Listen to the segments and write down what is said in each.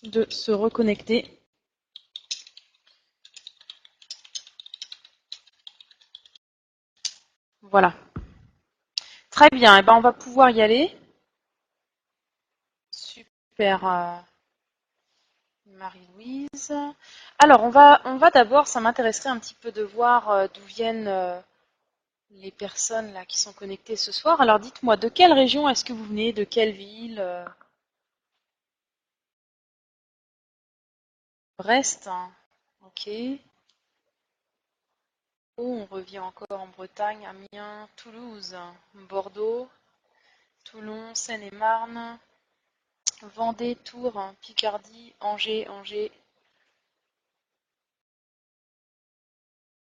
de se reconnecter. Voilà. Très bien, et ben on va pouvoir y aller. Super, Marie-Louise. Alors on va d'abord, ça m'intéresserait un petit peu de voir d'où viennent les personnes là qui sont connectées ce soir. Alors dites-moi, de quelle région est-ce que vous venez, de quelle ville? Brest, hein. Ok. On revient encore en Bretagne, Amiens, Toulouse, Bordeaux, Toulon, Seine-et-Marne, Vendée, Tours, Picardie, Angers,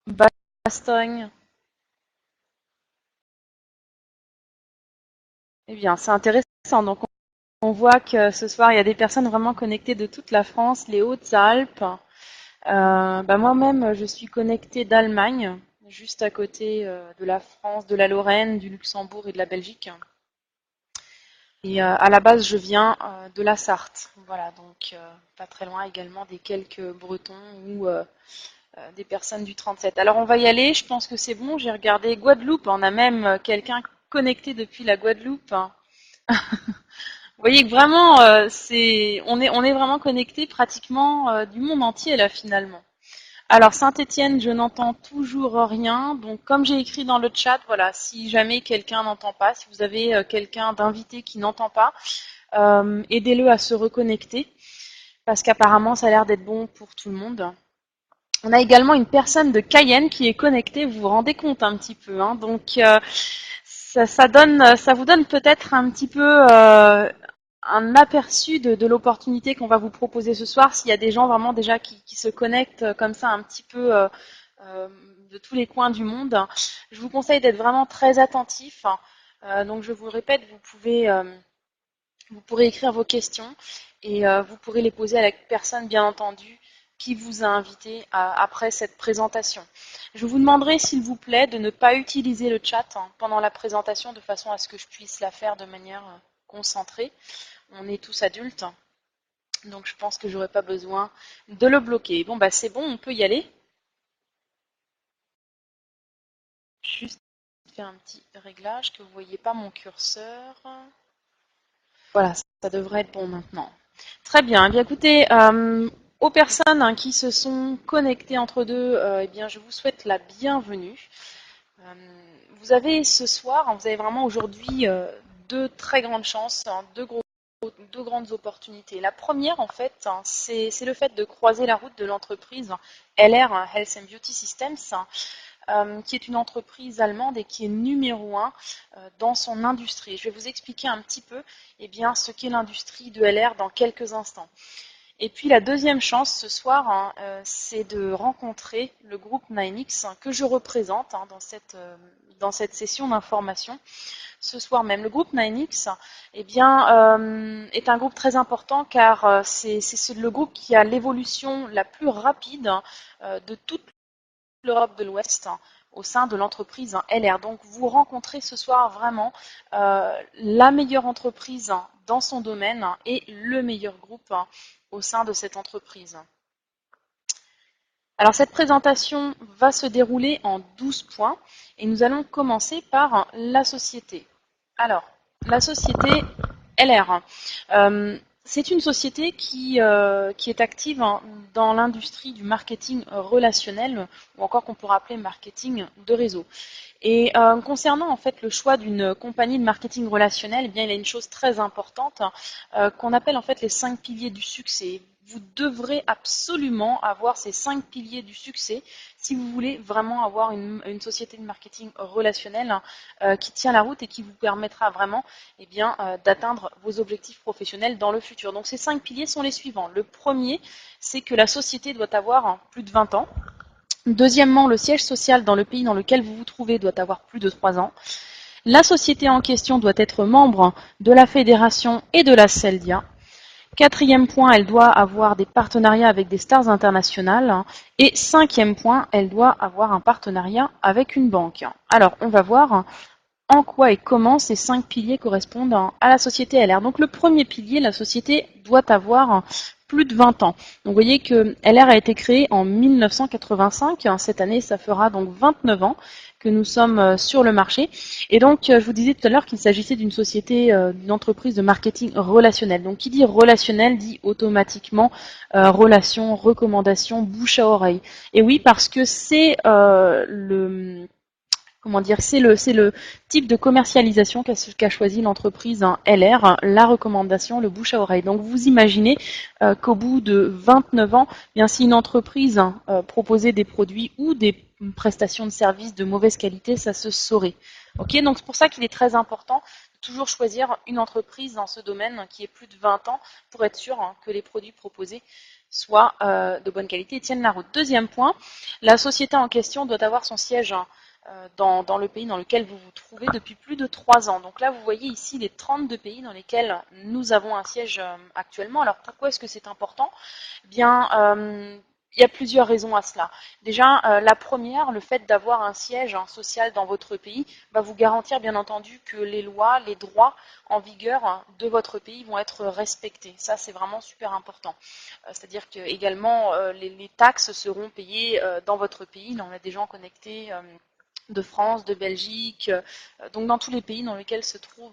Bastogne. Eh bien, c'est intéressant. Donc, on voit que ce soir, il y a des personnes vraiment connectées de toute la France, les Hautes-Alpes. Moi-même, je suis connectée d'Allemagne, juste à côté de la France, de la Lorraine, du Luxembourg et de la Belgique. Et à la base, je viens de la Sarthe. Voilà, donc pas très loin également des quelques Bretons ou des personnes du 37. Alors, on va y aller. Je pense que c'est bon. J'ai regardé Guadeloupe. On a même quelqu'un connecté depuis la Guadeloupe. Vous voyez que vraiment, on est vraiment connecté pratiquement du monde entier là finalement. Alors Saint-Étienne, je n'entends toujours rien. Donc comme j'ai écrit dans le chat, voilà, si jamais quelqu'un n'entend pas, si vous avez quelqu'un d'invité qui n'entend pas, aidez-le à se reconnecter parce qu'apparemment ça a l'air d'être bon pour tout le monde. On a également une personne de Cayenne qui est connectée. Vous vous rendez compte un petit peu, hein. Donc ça vous donne peut-être un petit peu un aperçu de l'opportunité qu'on va vous proposer ce soir. S'il y a des gens vraiment déjà qui se connectent comme ça un petit peu euh, de tous les coins du monde, je vous conseille d'être vraiment très attentif. Donc je vous le répète, vous pourrez écrire vos questions et vous pourrez les poser à la personne, bien entendu, qui vous a invité après cette présentation. Je vous demanderai, s'il vous plaît, de ne pas utiliser le chat pendant la présentation de façon à ce que je puisse la faire de manière concentrée. On est tous adultes, donc je pense que j'aurai pas besoin de le bloquer. Bon, bah c'est bon, on peut y aller. Juste faire un petit réglage, que vous ne voyez pas mon curseur. Voilà, ça devrait être bon maintenant. Très bien. Eh bien, écoutez, aux personnes qui se sont connectées entre deux, eh bien, je vous souhaite la bienvenue. Vous avez ce soir, vous avez vraiment aujourd'hui deux très grandes chances, deux grandes opportunités. La première, en fait, c'est le fait de croiser la route de l'entreprise LR, Health and Beauty Systems, qui est une entreprise allemande et qui est numéro un dans son industrie. Je vais vous expliquer un petit peu ce qu'est l'industrie de LR dans quelques instants. Et puis la deuxième chance ce soir, c'est de rencontrer le groupe 9X que je représente dans cette session d'information ce soir même. Le groupe 9X est un groupe très important car c'est le groupe qui a l'évolution la plus rapide de toute l'Europe de l'Ouest au sein de l'entreprise LR. Donc vous rencontrez ce soir vraiment la meilleure entreprise dans son domaine et le meilleur groupe au sein de cette entreprise. Alors cette présentation va se dérouler en 12 points et nous allons commencer par la société. Alors, la société LR. C'est une société qui est active dans l'industrie du marketing relationnel, ou encore qu'on pourrait appeler marketing de réseau. Et concernant en fait le choix d'une compagnie de marketing relationnel, eh bien, il y a une chose très importante qu'on appelle en fait les 5 piliers du succès. Vous devrez absolument avoir ces 5 piliers du succès si vous voulez vraiment avoir une société de marketing relationnel qui tient la route et qui vous permettra vraiment d'atteindre vos objectifs professionnels dans le futur. Donc ces 5 piliers sont les suivants. Le premier, c'est que la société doit avoir plus de 20 ans. Deuxièmement, le siège social dans le pays dans lequel vous vous trouvez doit avoir plus de 3 ans. La société en question doit être membre de la fédération et de la CELDIA. Quatrième point, elle doit avoir des partenariats avec des stars internationales. Et cinquième point, elle doit avoir un partenariat avec une banque. Alors, on va voir en quoi et comment ces 5 piliers correspondent à la société LR. Donc le premier pilier, la société doit avoir plus de 20 ans. Donc vous voyez que LR a été créé en 1985. Cette année, ça fera donc 29 ans que nous sommes sur le marché. Et donc, je vous disais tout à l'heure qu'il s'agissait d'une société, d'une entreprise de marketing relationnel. Donc, qui dit relationnel dit automatiquement relation, recommandation, bouche à oreille. Et oui, parce que c'est c'est le type de commercialisation qu'a choisi l'entreprise LR, la recommandation, le bouche à oreille. Donc vous imaginez qu'au bout de 29 ans, bien si une entreprise proposait des produits ou des prestations de services de mauvaise qualité, ça se saurait. Ok, donc c'est pour ça qu'il est très important de toujours choisir une entreprise dans ce domaine qui ait plus de 20 ans pour être sûr que les produits proposés soient de bonne qualité et tiennent la route. Deuxième point, la société en question doit avoir son siège dans le pays dans lequel vous vous trouvez depuis plus de 3 ans. Donc là, vous voyez ici les 32 pays dans lesquels nous avons un siège actuellement. Alors pourquoi est-ce que c'est important? Eh bien, il y a plusieurs raisons à cela. Déjà, la première, le fait d'avoir un siège social dans votre pays va vous garantir bien entendu que les lois, les droits en vigueur de votre pays vont être respectés. Ça, c'est vraiment super important. C'est-à-dire que également les taxes seront payées dans votre pays. Là, on a des gens connectés de France, de Belgique, donc dans tous les pays dans lesquels se trouve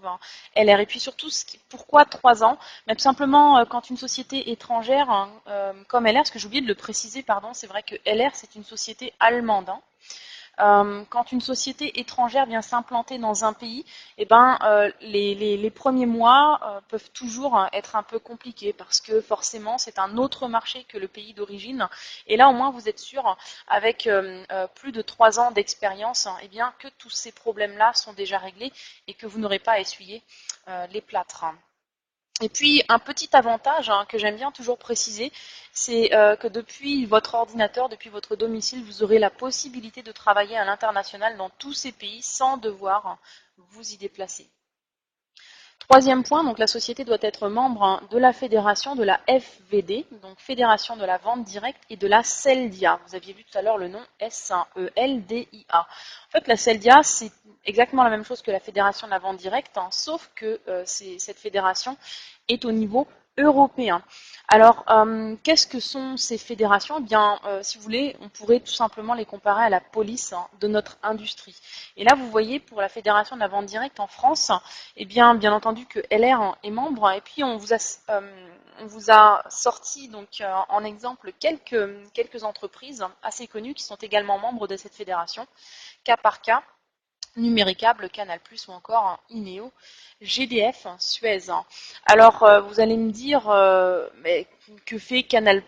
LR. Et puis surtout, pourquoi 3 ans? Même simplement, quand une société étrangère comme LR, parce que j'ai oublié de le préciser, pardon, c'est vrai que LR c'est une société allemande. Quand une société étrangère vient s'implanter dans un pays, eh ben, les premiers mois peuvent toujours être un peu compliqués parce que forcément c'est un autre marché que le pays d'origine. Et là au moins vous êtes sûr, avec plus de 3 ans d'expérience, eh bien, que tous ces problèmes-là sont déjà réglés et que vous n'aurez pas à essuyer les plâtres. Et puis, un petit avantage que j'aime bien toujours préciser, c'est que depuis votre ordinateur, depuis votre domicile, vous aurez la possibilité de travailler à l'international dans tous ces pays sans devoir vous y déplacer. Troisième point, donc la société doit être membre de la fédération de la FVD, donc Fédération de la vente directe, et de la CELDIA. Vous aviez vu tout à l'heure le nom SELDIA. En fait, la CELDIA, c'est exactement la même chose que la Fédération de la vente directe, sauf que cette fédération est au niveau européen. Alors, qu'est-ce que sont ces fédérations? Eh bien, si vous voulez, on pourrait tout simplement les comparer à la police de notre industrie. Et là, vous voyez, pour la Fédération de la vente directe en France, eh bien entendu que LR est membre, et puis on vous a sorti donc en exemple quelques entreprises assez connues qui sont également membres de cette fédération, cas par cas. Numéricable, Canal+, ou encore Ineo, GDF, Suez. Alors, vous allez me dire, mais que fait Canal+,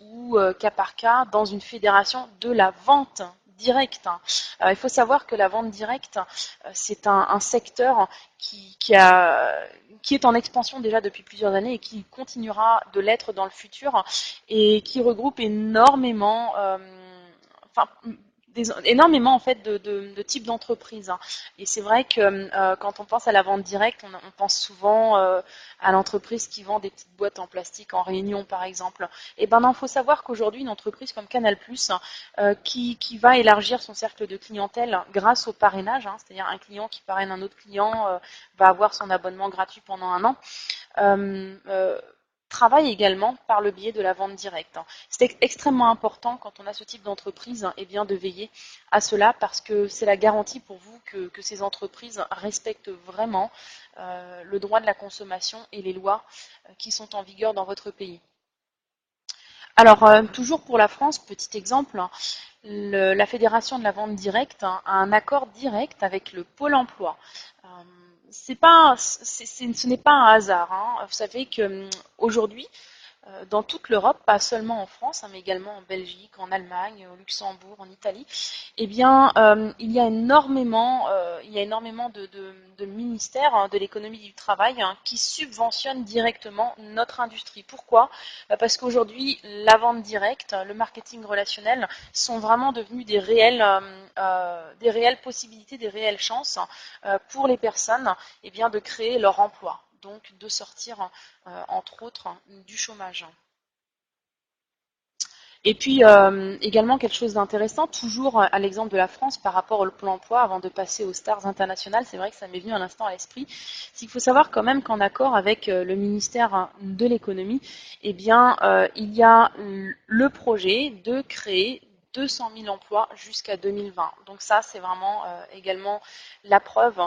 ou cas par cas dans une fédération de la vente directe? Il faut savoir que la vente directe, c'est un secteur qui est en expansion déjà depuis plusieurs années et qui continuera de l'être dans le futur et qui regroupe énormément énormément en fait de types d'entreprises. Et c'est vrai que quand on pense à la vente directe, on pense souvent à l'entreprise qui vend des petites boîtes en plastique en réunion par exemple. Et ben non, il faut savoir qu'aujourd'hui une entreprise comme Canal+, qui va élargir son cercle de clientèle grâce au parrainage, c'est-à-dire un client qui parraine un autre client va avoir son abonnement gratuit pendant 1 an. Travaille également par le biais de la vente directe. C'est extrêmement important quand on a ce type d'entreprise de veiller à cela parce que c'est la garantie pour vous que ces entreprises respectent vraiment le droit de la consommation et les lois qui sont en vigueur dans votre pays. Alors, toujours pour la France, petit exemple, la Fédération de la vente directe a un accord direct avec le Pôle emploi. Ce n'est pas un hasard. Vous savez qu'aujourd'hui, dans toute l'Europe, pas seulement en France, mais également en Belgique, en Allemagne, au Luxembourg, en Italie, eh bien, il y a énormément de ministères de l'économie et du travail qui subventionnent directement notre industrie. Pourquoi? Parce qu'aujourd'hui, la vente directe, le marketing relationnel sont vraiment devenus des réelles possibilités, des réelles chances pour les personnes de créer leur emploi, donc de sortir entre autres du chômage. Et puis également quelque chose d'intéressant, toujours à l'exemple de la France par rapport au Pôle emploi, avant de passer aux stars internationales, c'est vrai que ça m'est venu un instant à l'esprit, c'est qu'il faut savoir quand même qu'en accord avec le ministère de l'économie, eh bien il y a le projet de créer 200 000 emplois jusqu'à 2020. Donc ça, c'est vraiment également la preuve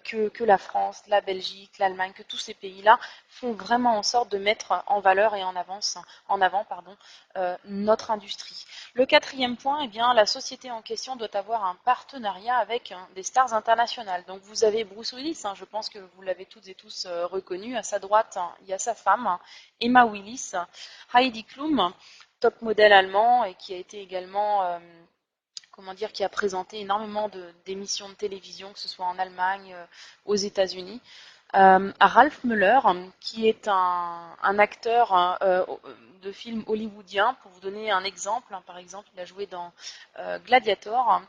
que la France, la Belgique, l'Allemagne, que tous ces pays-là font vraiment en sorte de mettre en valeur et en avant notre industrie. Le quatrième point, eh bien, la société en question doit avoir un partenariat avec des stars internationales. Donc vous avez Bruce Willis, je pense que vous l'avez toutes et tous reconnu. À sa droite, il y a sa femme, Emma Willis, Heidi Klum, top modèle allemand et qui a été également qui a présenté énormément d'émissions de télévision, que ce soit en Allemagne, aux États-Unis. À Ralph Müller, qui est un acteur de films hollywoodien. Pour vous donner un exemple, par exemple, il a joué dans Gladiator.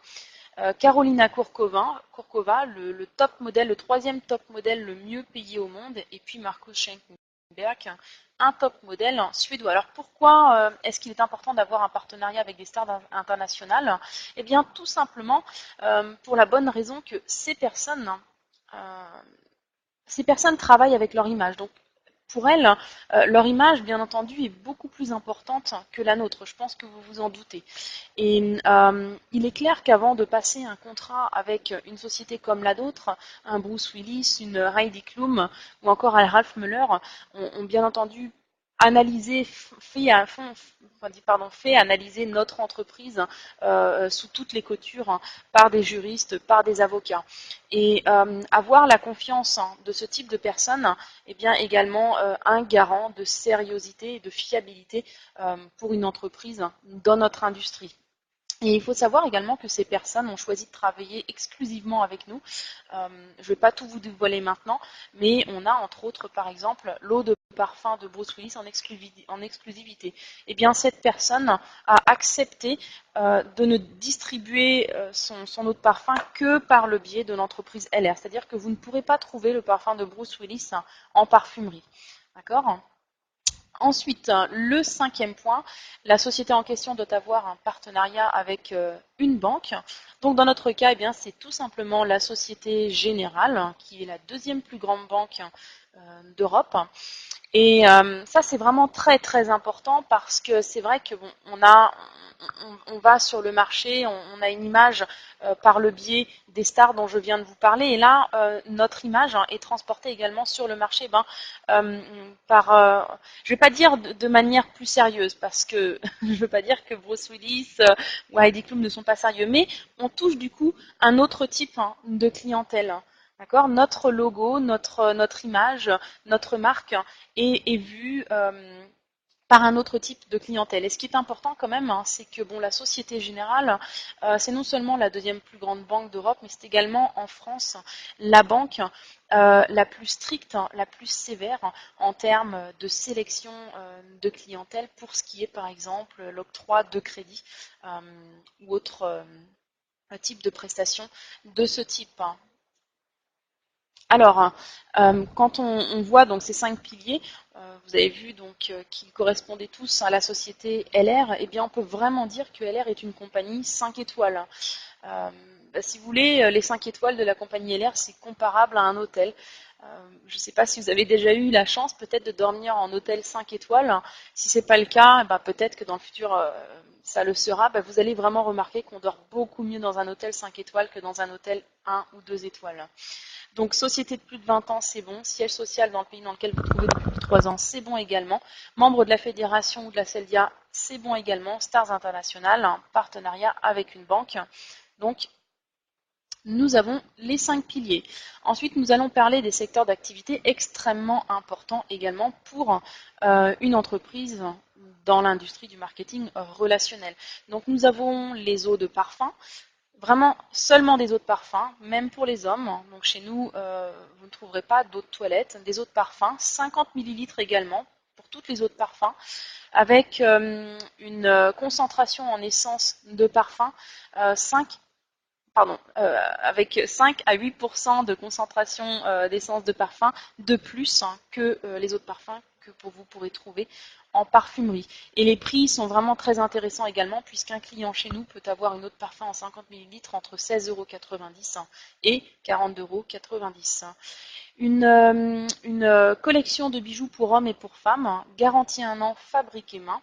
Carolina Kurkova, le top modèle, le troisième top modèle le mieux payé au monde, et puis Marcus Schenkenberg, un top modèle suédois. Alors pourquoi est-ce qu'il est important d'avoir un partenariat avec des stars internationales? Eh bien tout simplement pour la bonne raison que ces personnes travaillent avec leur image. Donc, pour elles, leur image, bien entendu, est beaucoup plus importante que la nôtre. Je pense que vous vous en doutez. Et il est clair qu'avant de passer un contrat avec une société comme la nôtre, un Bruce Willis, une Heidi Klum ou encore un Ralph Müller, ont bien entendu fait analyser notre entreprise sous toutes les coutures par des juristes, par des avocats. Et avoir la confiance de ce type de personnes est bien également un garant de sérieuxité et de fiabilité pour une entreprise dans notre industrie. Et il faut savoir également que ces personnes ont choisi de travailler exclusivement avec nous. Je ne vais pas tout vous dévoiler maintenant, mais on a entre autres par exemple l'eau de parfum de Bruce Willis en exclusivité. Eh bien cette personne a accepté de ne distribuer son eau de parfum que par le biais de l'entreprise LR. C'est-à-dire que vous ne pourrez pas trouver le parfum de Bruce Willis en parfumerie. D'accord ? Ensuite, le cinquième point, la société en question doit avoir un partenariat avec une banque. Donc dans notre cas, eh bien, c'est tout simplement la Société Générale, qui est la deuxième plus grande banque d'Europe. Et ça, c'est vraiment très très important parce que c'est vrai que on va sur le marché, on a une image par le biais des stars dont je viens de vous parler. Et là, notre image est transportée également sur le marché je ne vais pas dire de manière plus sérieuse parce que je ne veux pas dire que Bruce Willis ou Heidi Klum ne sont pas sérieux, mais on touche du coup un autre type de clientèle. D'accord ? Notre logo, notre image, notre marque est vue par un autre type de clientèle. Et ce qui est important quand même, c'est que la Société Générale, c'est non seulement la deuxième plus grande banque d'Europe, mais c'est également en France la banque la plus stricte, la plus sévère en termes de sélection de clientèle pour ce qui est par exemple l'octroi de crédit ou autre type de prestation de ce type. Alors, quand on voit donc ces 5 piliers, vous avez vu donc qu'ils correspondaient tous à la société LR, eh bien on peut vraiment dire que LR est une compagnie 5 étoiles. Si vous voulez, les 5 étoiles de la compagnie LR, c'est comparable à un hôtel. Je ne sais pas si vous avez déjà eu la chance peut-être de dormir en hôtel 5 étoiles. Si ce n'est pas le cas, peut-être que dans le futur, ça le sera. Vous allez vraiment remarquer qu'on dort beaucoup mieux dans un hôtel 5 étoiles que dans un hôtel 1 ou 2 étoiles. Donc, société de plus de 20 ans, c'est bon. Siège social dans le pays dans lequel vous trouvez depuis plus de 3 ans, c'est bon également. Membre de la fédération ou de la CELDIA, c'est bon également. Stars internationales, partenariat avec une banque. Donc, nous avons les 5 piliers. Ensuite, nous allons parler des secteurs d'activité extrêmement importants également pour une entreprise dans l'industrie du marketing relationnel. Donc, nous avons les eaux de parfum. Vraiment seulement des eaux de parfum, même pour les hommes. Donc chez nous, vous ne trouverez pas d'eau de toilette, des eaux de parfum, 50 ml également pour toutes les eaux de parfum, avec une concentration en essence de parfum, avec 5 à 8% de concentration d'essence de parfum de plus que les eaux de parfum que vous pourrez trouver en parfumerie. Et les prix sont vraiment très intéressants également, puisqu'un client chez nous peut avoir une eau de parfum en 50 ml entre 16,90 € et 40,90 €. Une collection de bijoux pour hommes et pour femmes, garantie 1 an, fabriqué main.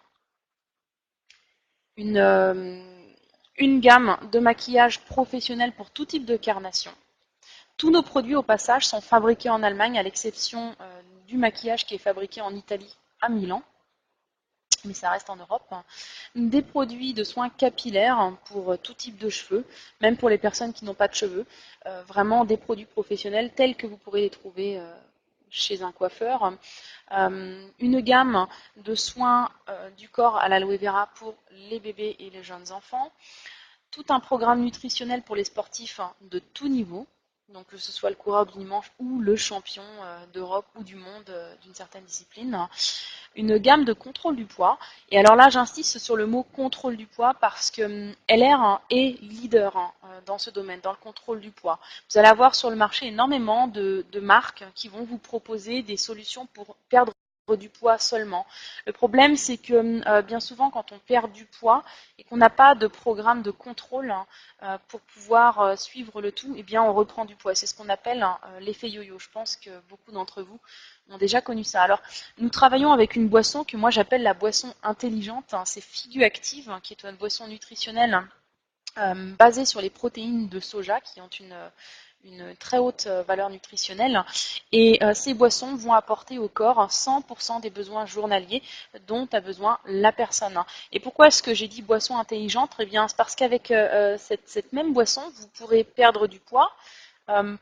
Une gamme de maquillage professionnel pour tout type de carnation. Tous nos produits au passage sont fabriqués en Allemagne, à l'exception du maquillage qui est fabriqué en Italie, à Milan, mais ça reste en Europe. Des produits de soins capillaires pour tout type de cheveux, même pour les personnes qui n'ont pas de cheveux. Vraiment des produits professionnels tels que vous pourrez les trouver chez un coiffeur. Une gamme de soins du corps à l'aloe vera pour les bébés et les jeunes enfants. Tout un programme nutritionnel pour les sportifs de tout niveau, donc que ce soit le coureur du dimanche ou le champion d'Europe ou du monde d'une certaine discipline. Une gamme de contrôle du poids. Et alors là, j'insiste sur le mot contrôle du poids parce que LR est leader dans ce domaine, dans le contrôle du poids. Vous allez avoir sur le marché énormément de marques qui vont vous proposer des solutions pour perdre du poids seulement. Le problème, c'est que bien souvent, quand on perd du poids et qu'on n'a pas de programme de contrôle pour pouvoir suivre le tout, eh bien, on reprend du poids. C'est ce qu'on appelle l'effet yo-yo. Je pense que beaucoup d'entre vous ont déjà connu ça. Alors, nous travaillons avec une boisson que moi j'appelle la boisson intelligente. C'est Figu Active, qui est une boisson nutritionnelle basée sur les protéines de soja qui ont une très haute valeur nutritionnelle. Et ces boissons vont apporter au corps 100% des besoins journaliers dont a besoin la personne. Et pourquoi est-ce que j'ai dit boisson intelligente? Eh bien, c'est parce qu'avec cette même boisson, vous pourrez perdre du poids,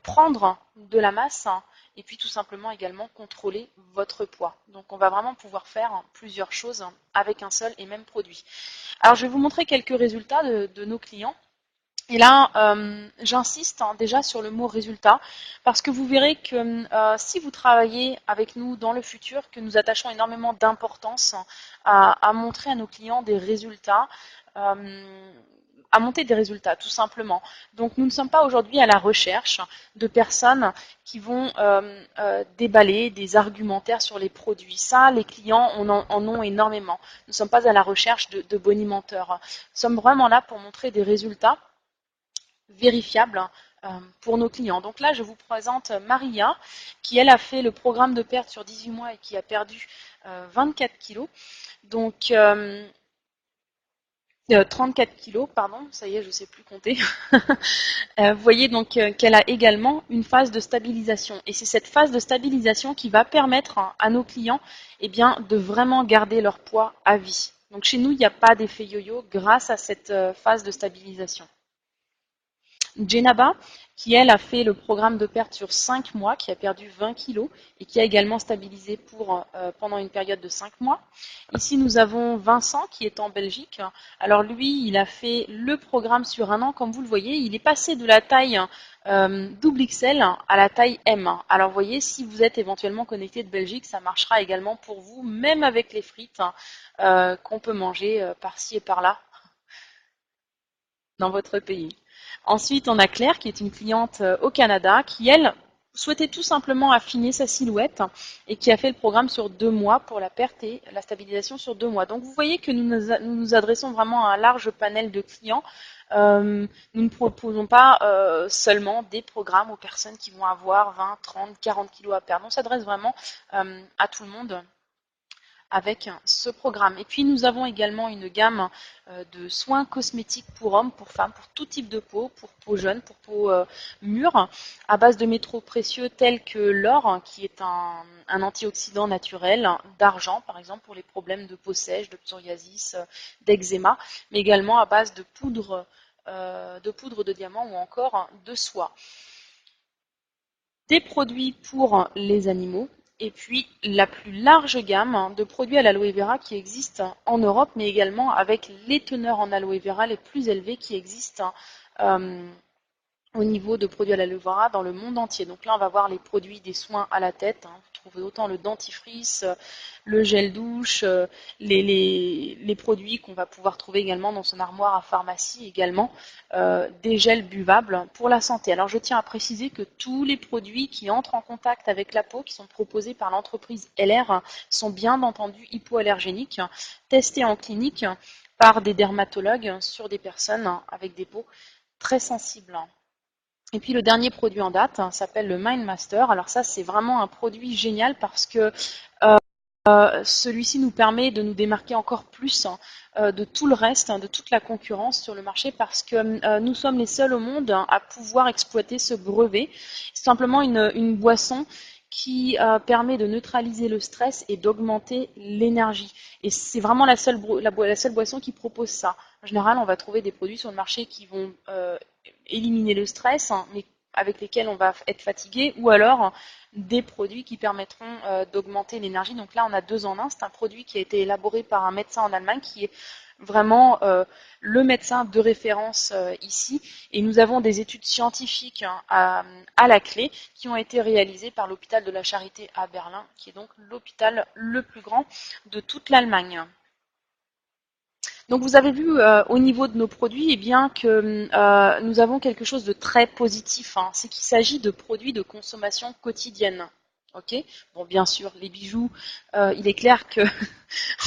prendre de la masse et puis tout simplement également contrôler votre poids. Donc on va vraiment pouvoir faire plusieurs choses avec un seul et même produit. Alors je vais vous montrer quelques résultats de nos clients. Et là, j'insiste déjà sur le mot résultat, parce que vous verrez que si vous travaillez avec nous dans le futur, que nous attachons énormément d'importance à montrer à nos clients des résultats, à monter des résultats, tout simplement. Donc nous ne sommes pas aujourd'hui à la recherche de personnes qui vont déballer des argumentaires sur les produits. Ça, les clients en ont énormément. Nous ne sommes pas à la recherche de bonimenteurs. Nous sommes vraiment là pour montrer des résultats vérifiables pour nos clients. Donc là, je vous présente Maria, qui elle a fait le programme de perte sur 18 mois et qui a perdu 24 kilos. Donc 34 kilos, pardon, ça y est, je ne sais plus compter. Vous voyez donc qu'elle a également une phase de stabilisation. Et c'est cette phase de stabilisation qui va permettre à nos clients de vraiment garder leur poids à vie. Donc chez nous, il n'y a pas d'effet yo-yo grâce à cette phase de stabilisation. Jenaba, qui elle a fait le programme de perte sur 5 mois, qui a perdu 20 kilos et qui a également stabilisé pendant une période de 5 mois. Ici nous avons Vincent qui est en Belgique. Alors lui, il a fait le programme sur 1 an, comme vous le voyez, il est passé de la taille double XL à la taille M. Alors vous voyez, si vous êtes éventuellement connecté de Belgique, ça marchera également pour vous, même avec les frites qu'on peut manger par-ci et par-là dans votre pays. Ensuite, on a Claire, qui est une cliente au Canada, qui, elle, souhaitait tout simplement affiner sa silhouette et qui a fait le programme sur 2 mois pour la perte et la stabilisation sur 2 mois. Donc, vous voyez que nous adressons vraiment à un large panel de clients. Nous ne proposons pas seulement des programmes aux personnes qui vont avoir 20, 30, 40 kilos à perdre. On s'adresse vraiment à tout le monde avec ce programme. Et puis nous avons également une gamme de soins cosmétiques pour hommes, pour femmes, pour tout type de peau, pour peau jeune, pour peau mûre, à base de métaux précieux tels que l'or, qui est un antioxydant naturel, d'argent par exemple pour les problèmes de peau sèche, de psoriasis, d'eczéma, mais également à base de poudre de diamant ou encore de soie. Des produits pour les animaux, et puis la plus large gamme de produits à l'aloe vera qui existent en Europe, mais également avec les teneurs en aloe vera les plus élevées qui existent au niveau de produits à l'aloe vera dans le monde entier. Donc là, on va voir les produits des soins à la tête. Vous trouvez autant le dentifrice, le gel douche, les produits qu'on va pouvoir trouver également dans son armoire à pharmacie, également des gels buvables pour la santé. Alors je tiens à préciser que tous les produits qui entrent en contact avec la peau, qui sont proposés par l'entreprise LR, sont bien entendu hypoallergéniques, testés en clinique par des dermatologues sur des personnes avec des peaux très sensibles. Et puis le dernier produit en date s'appelle le MindMaster. Alors ça, c'est vraiment un produit génial parce que celui-ci nous permet de nous démarquer encore plus de tout le reste, de toute la concurrence sur le marché, parce que nous sommes les seuls au monde à pouvoir exploiter ce brevet. C'est simplement une boisson qui permet de neutraliser le stress et d'augmenter l'énergie. Et c'est vraiment la seule boisson qui propose ça. En général, on va trouver des produits sur le marché qui vont éliminer le stress, mais avec lesquels on va être fatigué, ou alors des produits qui permettront d'augmenter l'énergie. Donc là, on a 2 en 1. C'est un produit qui a été élaboré par un médecin en Allemagne qui est vraiment le médecin de référence ici. Et nous avons des études scientifiques à la clé qui ont été réalisées par l'hôpital de la Charité à Berlin, qui est donc l'hôpital le plus grand de toute l'Allemagne. Donc vous avez vu au niveau de nos produits eh bien, que nous avons quelque chose de très positif. C'est qu'il s'agit de produits de consommation quotidienne. Ok. Bon, bien sûr, les bijoux, il est clair que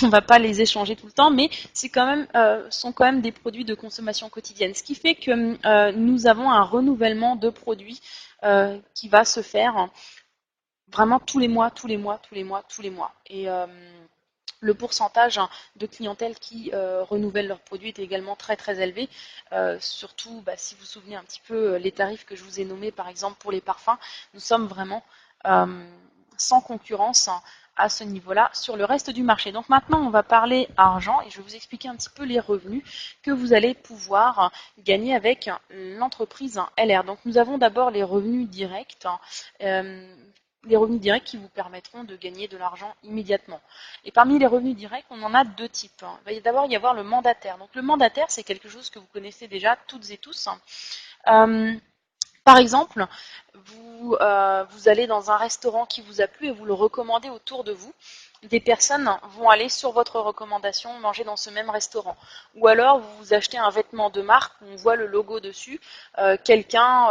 on ne va pas les échanger tout le temps, mais c'est quand même, sont quand même des produits de consommation quotidienne. Ce qui fait que nous avons un renouvellement de produits qui va se faire vraiment tous les mois, tous les mois, tous les mois, tous les mois. Et le pourcentage de clientèle qui renouvelle leurs produits est également très très élevé. Surtout, si vous vous souvenez un petit peu les tarifs que je vous ai nommés, par exemple pour les parfums, nous sommes vraiment sans concurrence à ce niveau-là sur le reste du marché. Donc maintenant, on va parler argent et je vais vous expliquer un petit peu les revenus que vous allez pouvoir gagner avec l'entreprise LR. Donc nous avons d'abord les revenus directs. Les revenus directs qui vous permettront de gagner de l'argent immédiatement. Et parmi les revenus directs, on en a 2 types. Il va d'abord y avoir le mandataire. Donc le mandataire, c'est quelque chose que vous connaissez déjà toutes et tous. Par exemple, vous allez dans un restaurant qui vous a plu et vous le recommandez autour de vous. Des personnes vont aller sur votre recommandation manger dans ce même restaurant. Ou alors, vous achetez un vêtement de marque, on voit le logo dessus, quelqu'un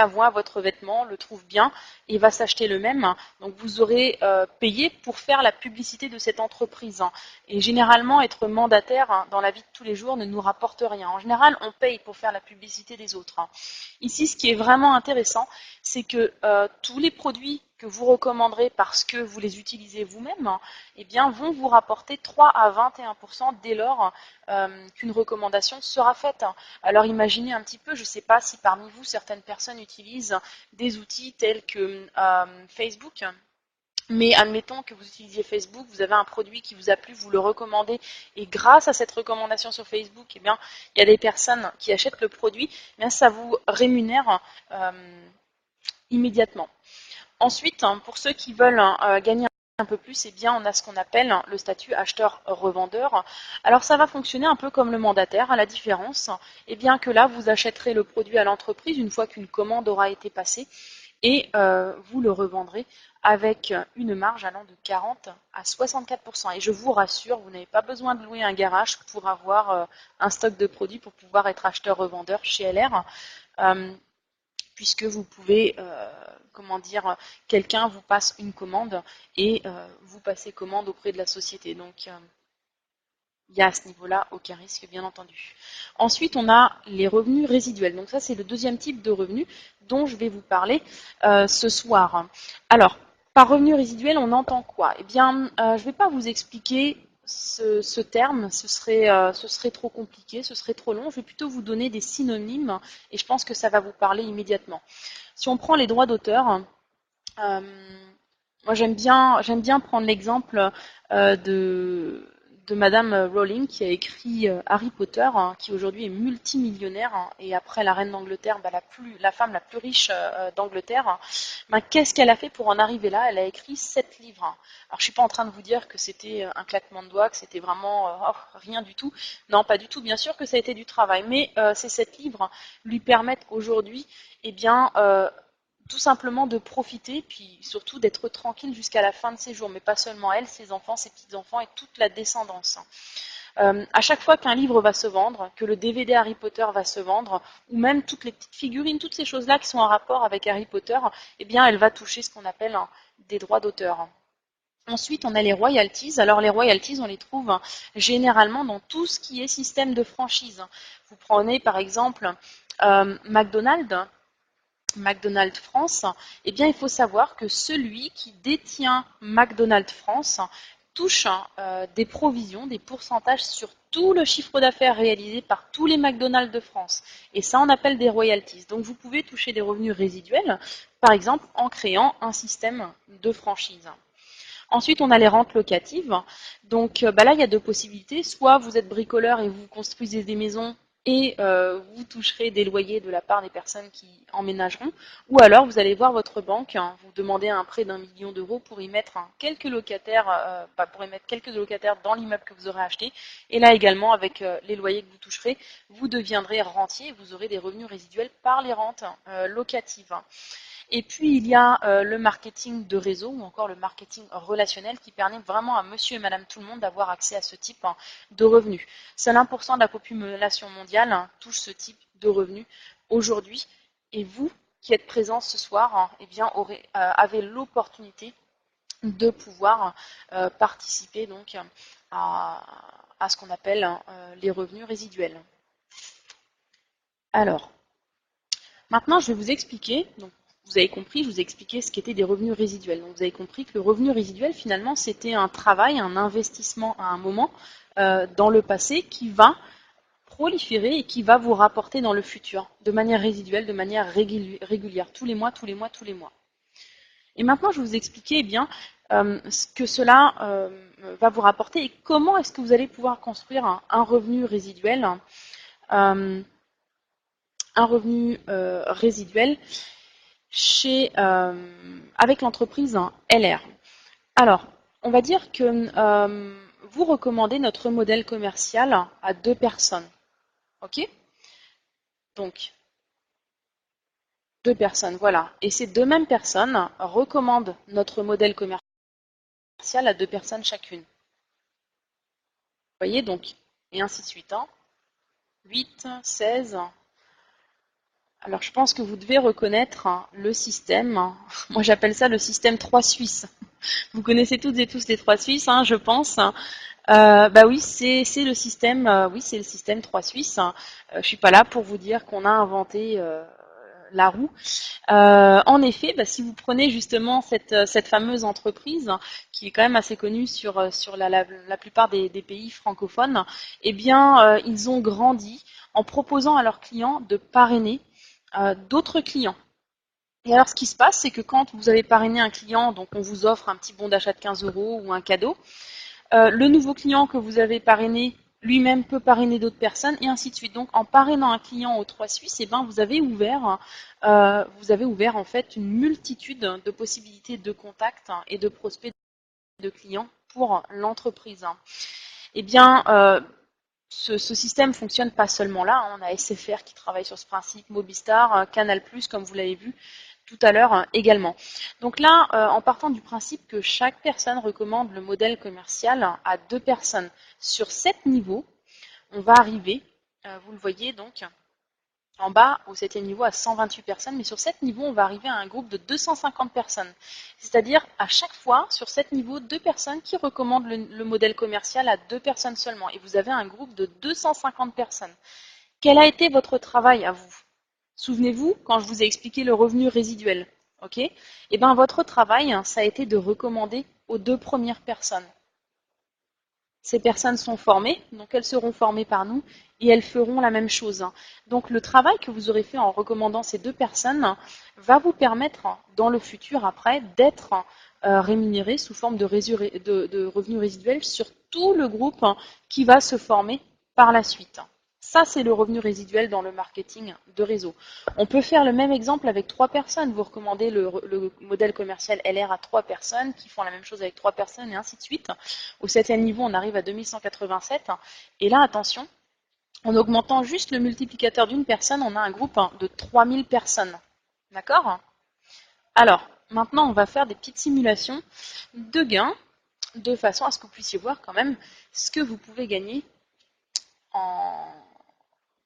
voit votre vêtement, le trouve bien et va s'acheter le même. Donc vous aurez payé pour faire la publicité de cette entreprise. Et généralement, être mandataire dans la vie de tous les jours ne nous rapporte rien. En général, on paye pour faire la publicité des autres. Ici, ce qui est vraiment intéressant, c'est que tous les produits que vous recommanderez parce que vous les utilisez vous-même, eh bien, vont vous rapporter 3 à 21% dès lors qu'une recommandation sera faite. Alors imaginez un petit peu, je ne sais pas si parmi vous, certaines personnes utilisent des outils tels que Facebook. Mais admettons que vous utilisiez Facebook, vous avez un produit qui vous a plu, vous le recommandez, et grâce à cette recommandation sur Facebook, eh bien, il y a des personnes qui achètent le produit, eh bien, ça vous rémunère immédiatement. Ensuite, pour ceux qui veulent gagner un peu plus, eh bien, on a ce qu'on appelle le statut acheteur-revendeur. Alors ça va fonctionner un peu comme le mandataire, à la différence, eh bien, que là, vous achèterez le produit à l'entreprise une fois qu'une commande aura été passée, et vous le revendrez avec une marge allant de 40 à 64%. Et je vous rassure, vous n'avez pas besoin de louer un garage pour avoir un stock de produits pour pouvoir être acheteur-revendeur chez LR. Puisque vous pouvez, quelqu'un vous passe une commande et vous passez commande auprès de la société. Donc, il y a à ce niveau-là aucun risque, bien entendu. Ensuite, on a les revenus résiduels. Donc ça, c'est le deuxième type de revenus dont je vais vous parler ce soir. Alors, par revenu résiduel, on entend quoi? Eh bien, je ne vais pas vous expliquer ce terme, ce serait trop compliqué, ce serait trop long. Je vais plutôt vous donner des synonymes et je pense que ça va vous parler immédiatement. Si on prend les droits d'auteur, moi j'aime bien prendre l'exemple de Madame Rowling qui a écrit Harry Potter, hein, qui aujourd'hui est multimillionnaire, hein, et après la reine d'Angleterre, bah, la femme la plus riche d'Angleterre. Hein, bah, qu'est-ce qu'elle a fait pour en arriver là? Elle a écrit 7 livres. Hein. Alors je suis pas en train de vous dire que c'était un claquement de doigts, que c'était vraiment rien du tout. Non, pas du tout. Bien sûr que ça a été du travail, mais ces 7 livres lui permettent aujourd'hui, eh bien, tout simplement de profiter, puis surtout d'être tranquille jusqu'à la fin de ses jours, mais pas seulement elle, ses enfants, ses petits-enfants et toute la descendance. À chaque fois qu'un livre va se vendre, que le DVD Harry Potter va se vendre, ou même toutes les petites figurines, toutes ces choses-là qui sont en rapport avec Harry Potter, eh bien, elle va toucher ce qu'on appelle des droits d'auteur. Ensuite, on a les royalties. Alors, les royalties, on les trouve généralement dans tout ce qui est système de franchise. Vous prenez par exemple McDonald's France, eh bien, il faut savoir que celui qui détient McDonald's France touche des provisions, des pourcentages sur tout le chiffre d'affaires réalisé par tous les McDonald's de France. Et ça, on appelle des royalties. Donc, vous pouvez toucher des revenus résiduels, par exemple, en créant un système de franchise. Ensuite, on a les rentes locatives. Donc là, il y a 2 possibilités. Soit vous êtes bricoleur et vous construisez des maisons et vous toucherez des loyers de la part des personnes qui emménageront. Ou alors, vous allez voir votre banque, hein, vous demandez un prêt d'1 million d'euros pour y mettre quelques locataires, dans l'immeuble que vous aurez acheté. Et là également, avec les loyers que vous toucherez, vous deviendrez rentier et vous aurez des revenus résiduels par les rentes locatives. Et puis, il y a le marketing de réseau ou encore le marketing relationnel qui permet vraiment à monsieur et madame tout le monde d'avoir accès à ce type de revenus. Seul 1% de la population mondiale touche ce type de revenus aujourd'hui. Et vous, qui êtes présents ce soir, eh bien, avez l'opportunité de pouvoir participer donc à ce qu'on appelle les revenus résiduels. Alors, maintenant, je vais vous expliquer. Donc, vous avez compris, je vous ai expliqué ce qu'étaient des revenus résiduels. Donc vous avez compris que le revenu résiduel, finalement, c'était un travail, un investissement à un moment dans le passé qui va proliférer et qui va vous rapporter dans le futur, de manière résiduelle, de manière régulière, tous les mois, tous les mois, tous les mois. Et maintenant, je vais vous expliquer bien ce que cela va vous rapporter et comment est-ce que vous allez pouvoir construire un revenu résiduel, avec l'entreprise LR. Alors, on va dire que vous recommandez notre modèle commercial à 2 personnes. OK? Donc, 2 personnes, voilà. Et ces 2 mêmes personnes recommandent notre modèle commercial à 2 personnes chacune. Vous voyez donc? Et ainsi de suite. 8, 16. Alors, je pense que vous devez reconnaître le système. Moi, j'appelle ça le système 3 Suisses. Vous connaissez toutes et tous les 3 Suisses, je pense. Oui, c'est le système. C'est le système 3 Suisses. Je suis pas là pour vous dire qu'on a inventé la roue. En effet, si vous prenez justement cette fameuse entreprise qui est quand même assez connue sur la plupart des pays francophones, eh bien, ils ont grandi en proposant à leurs clients de parrainer d'autres clients. Et alors, ce qui se passe, c'est que quand vous avez parrainé un client, donc on vous offre un petit bon d'achat de 15 € ou un cadeau, le nouveau client que vous avez parrainé lui-même peut parrainer d'autres personnes et ainsi de suite. Donc, en parrainant un client aux 3 Suisses, vous avez ouvert en fait une multitude de possibilités de contacts et de prospects de clients pour l'entreprise. Eh bien, ce système fonctionne pas seulement là. On a SFR qui travaille sur ce principe, Mobistar, Canal+, comme vous l'avez vu tout à l'heure également. Donc là, en partant du principe que chaque personne recommande le modèle commercial à 2 personnes sur 7 niveaux, on va arriver, vous le voyez donc, en bas au 7e niveau à 128 personnes, mais sur 7 niveaux, on va arriver à un groupe de 250 personnes. C'est-à-dire à chaque fois, sur 7 niveaux, 2 personnes qui recommandent le modèle commercial à 2 personnes seulement. Et vous avez un groupe de 250 personnes. Quel a été votre travail à vous? Souvenez-vous, quand je vous ai expliqué le revenu résiduel, ok? Eh bien, votre travail, ça a été de recommander aux 2 premières personnes. Ces personnes sont formées, donc elles seront formées par nous et elles feront la même chose. Donc le travail que vous aurez fait en recommandant ces 2 personnes va vous permettre dans le futur après d'être rémunérés sous forme de revenus résiduels sur tout le groupe qui va se former par la suite. Ça, c'est le revenu résiduel dans le marketing de réseau. On peut faire le même exemple avec 3 personnes. Vous recommandez le modèle commercial LR à 3 personnes qui font la même chose avec 3 personnes et ainsi de suite. Au 7e niveau, on arrive à 2187. Et là, attention, en augmentant juste le multiplicateur d'une personne, on a un groupe de 3000 personnes. D'accord? Alors, maintenant, on va faire des petites simulations de gains de façon à ce que vous puissiez voir quand même ce que vous pouvez gagner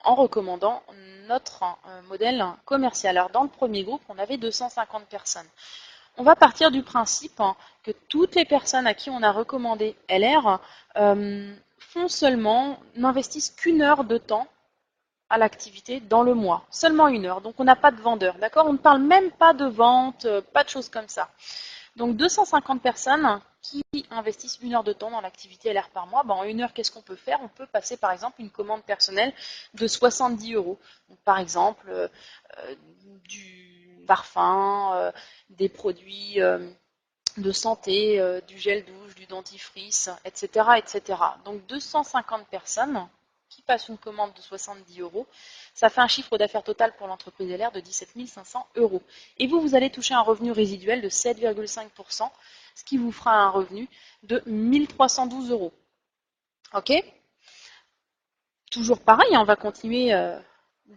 en recommandant notre modèle commercial. Alors, dans le premier groupe, on avait 250 personnes. On va partir du principe que toutes les personnes à qui on a recommandé LR n'investissent qu'une heure de temps à l'activité dans le mois, seulement une heure. Donc on n'a pas de vendeur, d'accord? On ne parle même pas de vente, pas de choses comme ça. Donc 250 personnes qui investissent une heure de temps dans l'activité LR par mois. En une heure, qu'est-ce qu'on peut faire? On peut passer par exemple une commande personnelle de 70 euros. Donc, par exemple, du parfum, des produits de santé, du gel douche, du dentifrice, etc., etc. Donc 250 personnes qui passent une commande de 70 euros, ça fait un chiffre d'affaires total pour l'entreprise LR de 17 500 euros. Et vous, vous allez toucher un revenu résiduel de 7,5%, ce qui vous fera un revenu de 1312 euros. Ok? Toujours pareil, on va continuer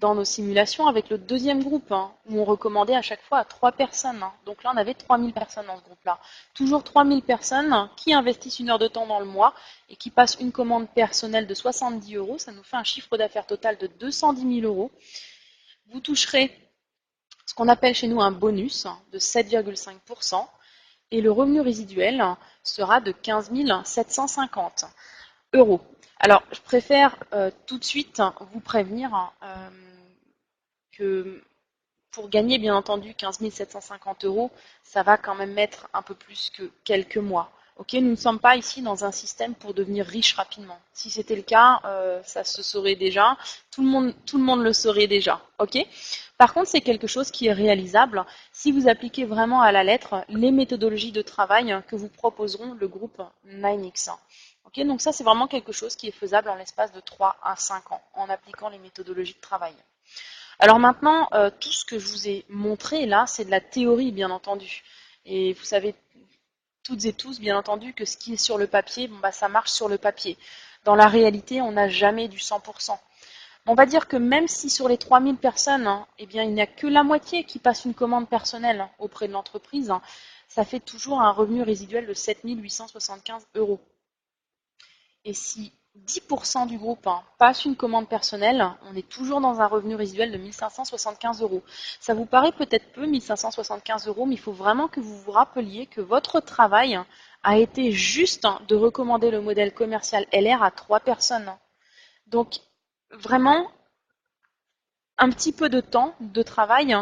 dans nos simulations avec le deuxième groupe, où on recommandait à chaque fois à 3 personnes. Donc là, on avait 3000 personnes dans ce groupe-là. Toujours 3000 personnes qui investissent une heure de temps dans le mois et qui passent une commande personnelle de 70 euros. Ça nous fait un chiffre d'affaires total de 210 000 euros. Vous toucherez ce qu'on appelle chez nous un bonus de 7,5% et le revenu résiduel sera de 15 750 euros. Alors, je préfère tout de suite vous prévenir que pour gagner, bien entendu, 15 750 euros, ça va quand même mettre un peu plus que quelques mois. Ok, nous ne sommes pas ici dans un système pour devenir riche rapidement. Si c'était le cas, ça se saurait déjà. Tout le monde le saurait déjà. Ok. Par contre, c'est quelque chose qui est réalisable si vous appliquez vraiment à la lettre les méthodologies de travail que vous proposeront le groupe 9X. Ok, donc ça, c'est vraiment quelque chose qui est faisable en l'espace de 3 à 5 ans en appliquant les méthodologies de travail. Alors maintenant, tout ce que je vous ai montré là, c'est de la théorie, bien entendu. Et vous savez toutes et tous, bien entendu, que ce qui est sur le papier, ça marche sur le papier. Dans la réalité, on n'a jamais du 100%. On va dire que même si sur les 3000 personnes, il n'y a que la moitié qui passe une commande personnelle auprès de l'entreprise, ça fait toujours un revenu résiduel de 7 875 euros. Et si 10% du groupe passe une commande personnelle, on est toujours dans un revenu résiduel de 1575 euros. Ça vous paraît peut-être peu, 1575 euros, mais il faut vraiment que vous vous rappeliez que votre travail a été juste de recommander le modèle commercial LR à 3 personnes. Donc, vraiment, un petit peu de temps de travail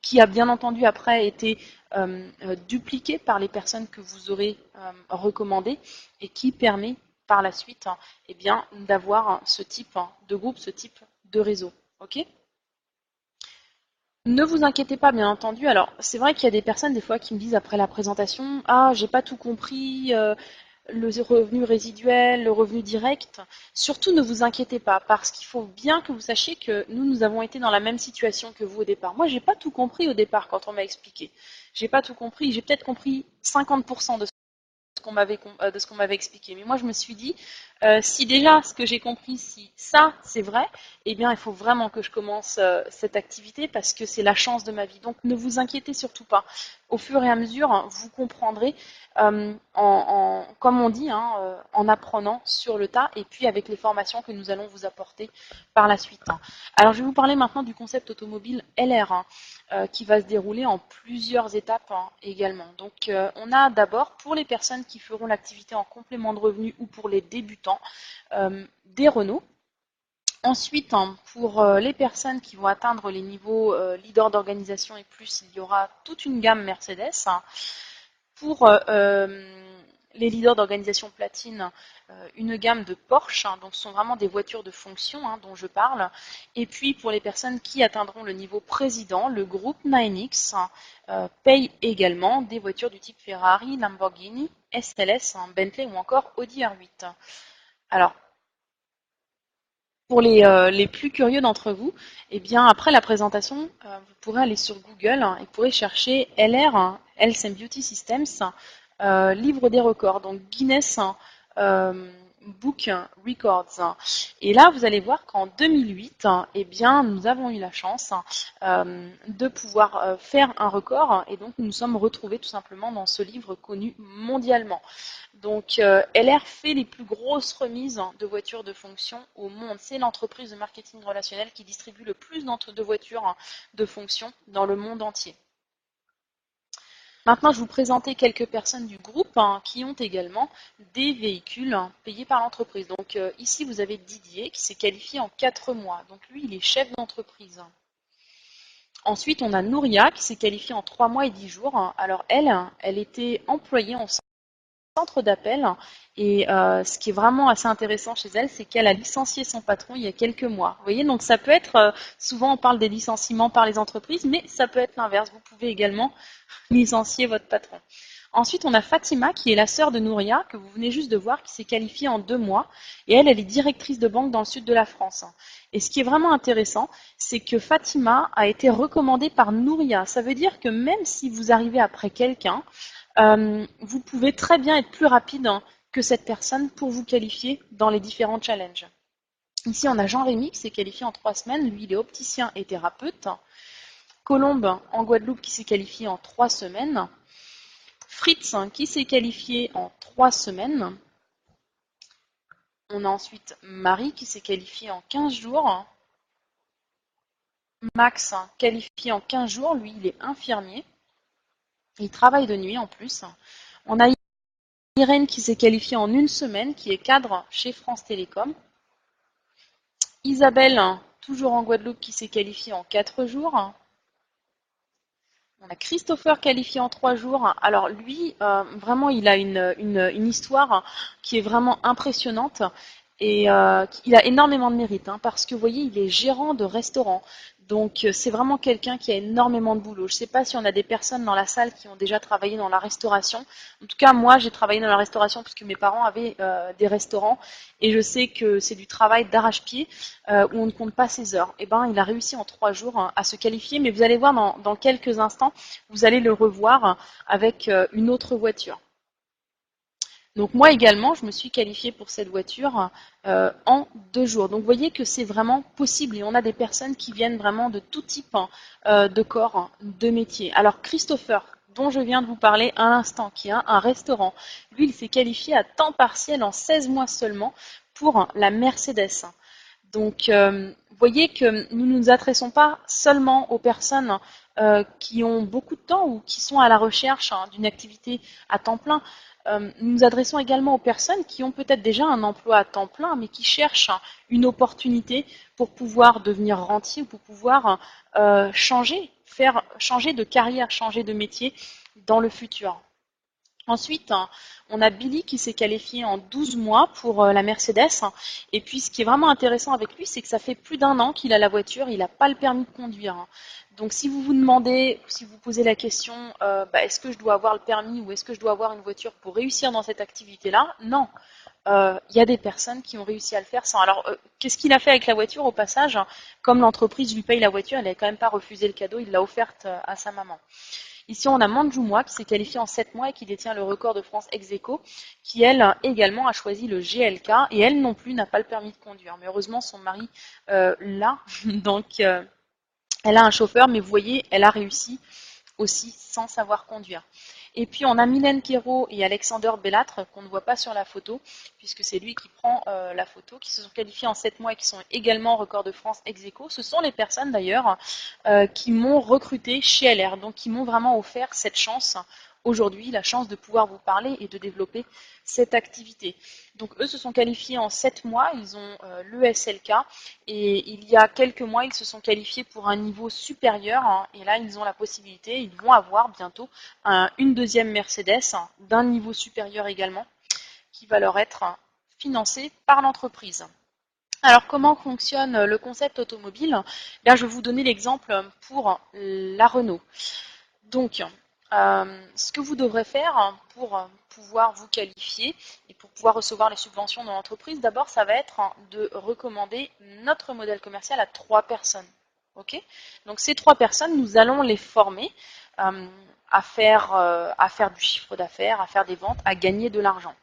qui a bien entendu après été dupliqué par les personnes que vous aurez recommandées et qui permet par la suite d'avoir ce type de groupe, ce type de réseau. Ok ? Ne vous inquiétez pas, bien entendu. Alors, c'est vrai qu'il y a des personnes des fois qui me disent après la présentation, ah, j'ai pas tout compris, le revenu résiduel, le revenu direct. Surtout, ne vous inquiétez pas, parce qu'il faut bien que vous sachiez que nous avons été dans la même situation que vous au départ. Moi, j'ai pas tout compris au départ quand on m'a expliqué. J'ai pas tout compris. J'ai peut-être compris 50% de ce qu'on m'avait expliqué. Mais moi, je me suis dit, si déjà ce que j'ai compris, si ça c'est vrai, eh bien, il faut vraiment que je commence cette activité parce que c'est la chance de ma vie. Donc, ne vous inquiétez surtout pas. Au fur et à mesure, vous comprendrez, comme on dit, en apprenant sur le tas et puis avec les formations que nous allons vous apporter par la suite. Alors, je vais vous parler maintenant du concept automobile LR. Qui va se dérouler en plusieurs étapes également. Donc on a d'abord pour les personnes qui feront l'activité en complément de revenus ou pour les débutants, des Renault. Ensuite, pour les personnes qui vont atteindre les niveaux leader d'organisation et plus, il y aura toute une gamme Mercedes. Pour les leaders d'organisation platine une gamme de Porsche, hein, donc ce sont vraiment des voitures de fonction hein, dont je parle. Et puis pour les personnes qui atteindront le niveau président, le groupe 9X paye également des voitures du type Ferrari, Lamborghini, SLS, hein, Bentley ou encore Audi R8. Alors, pour les plus curieux d'entre vous, eh bien, après la présentation, vous pourrez aller sur Google hein, et pourrez chercher LR, hein, Health and Beauty Systems, livre des records, donc Guinness Book Records. Et là, vous allez voir qu'en 2008, eh bien, nous avons eu la chance de pouvoir faire un record et donc nous nous sommes retrouvés tout simplement dans ce livre connu mondialement. Donc LR fait les plus grosses remises de voitures de fonction au monde. C'est l'entreprise de marketing relationnel qui distribue le plus de voitures de fonction dans le monde entier. Maintenant, je vais vous présenter quelques personnes du groupe qui ont également des véhicules payés par l'entreprise. Donc ici, vous avez Didier qui s'est qualifié en 4 mois. Donc lui, il est chef d'entreprise. Ensuite, on a Nouria qui s'est qualifiée en 3 mois et 10 jours. Alors elle était employée en centre d'appel et ce qui est vraiment assez intéressant chez elle, c'est qu'elle a licencié son patron il y a quelques mois. Vous voyez, donc ça peut être, souvent on parle des licenciements par les entreprises, mais ça peut être l'inverse. Vous pouvez également licencier votre patron. Ensuite, on a Fatima, qui est la sœur de Nouria, que vous venez juste de voir, qui s'est qualifiée en 2 mois. Et elle est directrice de banque dans le sud de la France. Et ce qui est vraiment intéressant, c'est que Fatima a été recommandée par Nouria. Ça veut dire que même si vous arrivez après quelqu'un, vous pouvez très bien être plus rapide que cette personne pour vous qualifier dans les différents challenges. Ici, on a Jean-Rémy qui s'est qualifié en 3 semaines. Lui, il est opticien et thérapeute. Colombe en Guadeloupe qui s'est qualifié en 3 semaines. Fritz qui s'est qualifié en 3 semaines. On a ensuite Marie qui s'est qualifiée en 15 jours. Max qualifié en 15 jours. Lui, il est infirmier. Il travaille de nuit en plus. On a Irène qui s'est qualifiée en 1 semaine, qui est cadre chez France Télécom. Isabelle, toujours en Guadeloupe, qui s'est qualifiée en 4 jours. On a Christopher qualifié en 3 jours. Alors lui, vraiment, il a une histoire qui est vraiment impressionnante et il a énormément de mérite parce que vous voyez, il est gérant de restaurant. Donc c'est vraiment quelqu'un qui a énormément de boulot. Je ne sais pas si on a des personnes dans la salle qui ont déjà travaillé dans la restauration. En tout cas, moi, j'ai travaillé dans la restauration puisque mes parents avaient des restaurants et je sais que c'est du travail d'arrache-pied où on ne compte pas ses heures. Et ben, il a réussi en 3 jours à se qualifier, mais vous allez voir dans quelques instants, vous allez le revoir avec une autre voiture. Donc moi également, je me suis qualifiée pour cette voiture en 2 jours. Donc vous voyez que c'est vraiment possible et on a des personnes qui viennent vraiment de tout type de corps, de métier. Alors Christopher, dont je viens de vous parler à l'instant, qui a un restaurant, lui il s'est qualifié à temps partiel en 16 mois seulement pour la Mercedes. Donc vous voyez que nous ne nous adressons pas seulement aux personnes qui ont beaucoup de temps ou qui sont à la recherche d'une activité à temps plein. Nous nous adressons également aux personnes qui ont peut-être déjà un emploi à temps plein, mais qui cherchent une opportunité pour pouvoir devenir rentier ou pour pouvoir changer de carrière, changer de métier dans le futur. Ensuite, on a Billy qui s'est qualifié en 12 mois pour la Mercedes. Et puis, ce qui est vraiment intéressant avec lui, c'est que ça fait plus d'1 an qu'il a la voiture, il n'a pas le permis de conduire. Donc, si vous vous demandez, si vous posez la question, est-ce que je dois avoir le permis ou est-ce que je dois avoir une voiture pour réussir dans cette activité-là? Non. Il y a des personnes qui ont réussi à le faire sans. Alors, qu'est-ce qu'il a fait avec la voiture au passage? Comme l'entreprise lui paye la voiture, elle n'a quand même pas refusé le cadeau, il l'a offerte à sa maman. Ici, on a Manjoumoua qui s'est qualifiée en 7 mois et qui détient le record de France ex-aequo, qui elle également a choisi le GLK et elle non plus n'a pas le permis de conduire. Mais heureusement, son mari l'a, donc elle a un chauffeur, mais vous voyez, elle a réussi aussi sans savoir conduire. Et puis on a Mylène Quérault et Alexander Bellâtre qu'on ne voit pas sur la photo, puisque c'est lui qui prend la photo, qui se sont qualifiés en 7 mois et qui sont également record de France ex-aequo. Ce sont les personnes d'ailleurs qui m'ont recruté chez LR, donc qui m'ont vraiment offert cette chance aujourd'hui la chance de pouvoir vous parler et de développer cette activité. Donc eux se sont qualifiés en 7 mois, ils ont l'ESLK et il y a quelques mois ils se sont qualifiés pour un niveau supérieur hein, et là ils ont la possibilité, ils vont avoir bientôt une deuxième Mercedes d'un niveau supérieur également qui va leur être financée par l'entreprise. Alors comment fonctionne le concept automobile? Bien, je vais vous donner l'exemple pour la Renault. Donc, ce que vous devrez faire pour pouvoir vous qualifier et pour pouvoir recevoir les subventions de l'entreprise, d'abord, ça va être de recommander notre modèle commercial à 3 personnes. Ok? Donc, ces 3 personnes, nous allons les former à faire du chiffre d'affaires, à faire des ventes, à gagner de l'argent.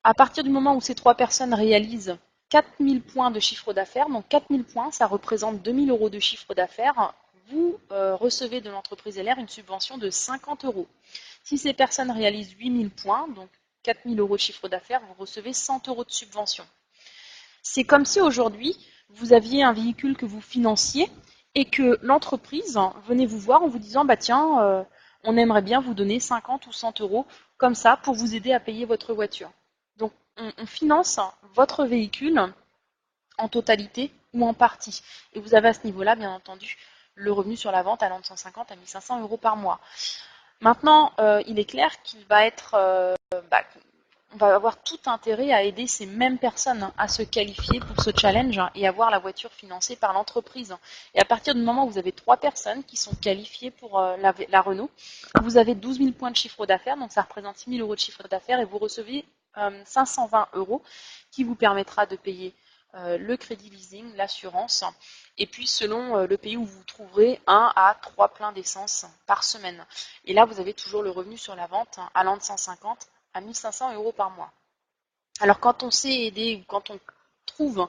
À partir du moment où ces 3 personnes réalisent 4000 points de chiffre d'affaires, donc 4000 points, ça représente 2000 € de chiffre d'affaires, vous recevez de l'entreprise LR une subvention de 50 €. Si ces personnes réalisent 8000 points, donc 4000 € de chiffre d'affaires, vous recevez 100 € de subvention. C'est comme si aujourd'hui, vous aviez un véhicule que vous financiez et que l'entreprise venait vous voir en vous disant bah tiens, on aimerait bien vous donner 50 ou 100 € comme ça pour vous aider à payer votre voiture. Donc on finance votre véhicule en totalité ou en partie. Et vous avez à ce niveau-là, bien entendu, le revenu sur la vente allant de 150 à 1500 € par mois. Maintenant, il est clair qu'il va être, on va avoir tout intérêt à aider ces mêmes personnes à se qualifier pour ce challenge et avoir la voiture financée par l'entreprise. Et à partir du moment où vous avez 3 personnes qui sont qualifiées pour la Renault, vous avez 12 000 points de chiffre d'affaires, donc ça représente 6 000 € de chiffre d'affaires et vous recevez 520 € qui vous permettra de payer le crédit leasing, l'assurance, et puis selon le pays où vous vous trouverez, 1 à 3 pleins d'essence par semaine. Et là, vous avez toujours le revenu sur la vente allant de 150 à 1500 € par mois. Alors quand on sait aider ou quand on trouve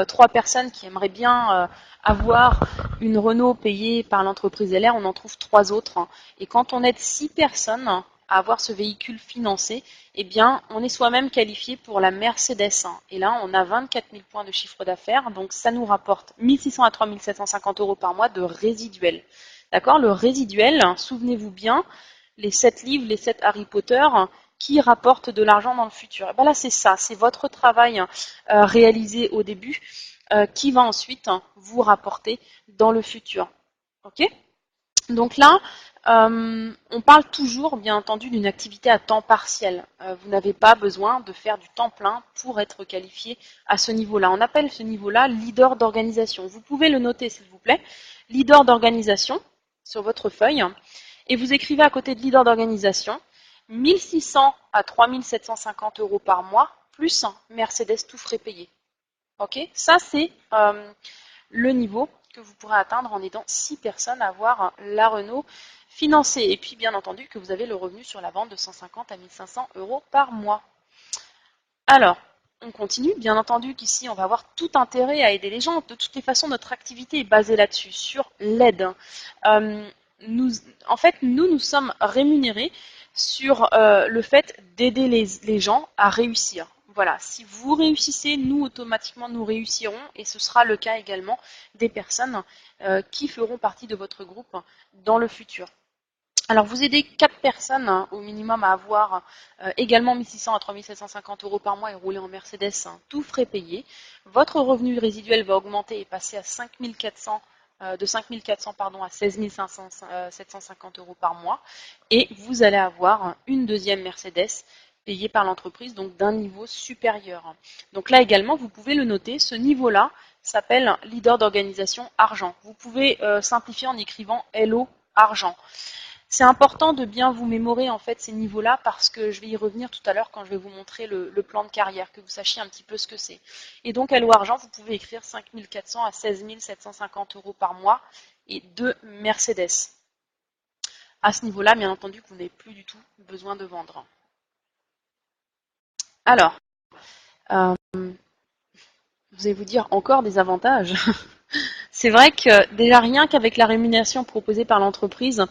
3 personnes qui aimeraient bien avoir une Renault payée par l'entreprise LR, on en trouve 3 autres. Et quand on aide 6 personnes à avoir ce véhicule financé, eh bien, on est soi-même qualifié pour la Mercedes. Et là, on a 24 000 points de chiffre d'affaires, donc ça nous rapporte 1600 à 3750 € par mois de résiduel. D'accord? Le résiduel, souvenez-vous bien, les 7 livres, les 7 Harry Potter, qui rapportent de l'argent dans le futur. Et ben là, c'est ça, c'est votre travail réalisé au début qui va ensuite vous rapporter dans le futur. Ok? Donc là, on parle toujours, bien entendu, d'une activité à temps partiel. Vous n'avez pas besoin de faire du temps plein pour être qualifié à ce niveau-là. On appelle ce niveau-là leader d'organisation. Vous pouvez le noter, s'il vous plaît. Leader d'organisation sur votre feuille. Et vous écrivez à côté de leader d'organisation 1600 à 3750 € par mois, plus Mercedes tout frais payé. Ok? Ça, c'est le niveau que vous pourrez atteindre en aidant 6 personnes à avoir la Renault financée. Et puis, bien entendu, que vous avez le revenu sur la vente de 150 à 1500 € par mois. Alors, on continue. Bien entendu qu'ici, on va avoir tout intérêt à aider les gens. De toutes les façons, notre activité est basée là-dessus, sur l'aide. En fait, nous sommes rémunérés sur le fait d'aider les gens à réussir. Voilà, si vous réussissez, nous, automatiquement, nous réussirons. Et ce sera le cas également des personnes qui feront partie de votre groupe dans le futur. Alors, vous aidez 4 personnes au minimum à avoir également 1600 à 3750 € par mois et rouler en Mercedes, tout frais payé. Votre revenu résiduel va augmenter et passer à 5400 de 5400 à 16 750 € par mois. Et vous allez avoir une deuxième Mercedes payée par l'entreprise, donc d'un niveau supérieur. Donc là également, vous pouvez le noter, ce niveau-là s'appelle leader d'organisation argent. Vous pouvez simplifier en écrivant LO argent. C'est important de bien vous mémorer en fait ces niveaux-là parce que je vais y revenir tout à l'heure quand je vais vous montrer le plan de carrière, que vous sachiez un petit peu ce que c'est. Et donc à l'eau argent, vous pouvez écrire 5400 à 16 750 € par mois et 2 Mercedes. À ce niveau-là, bien entendu, vous n'avez plus du tout besoin de vendre. Alors, vous allez vous dire encore des avantages. C'est vrai que déjà rien qu'avec la rémunération proposée par l'entreprise,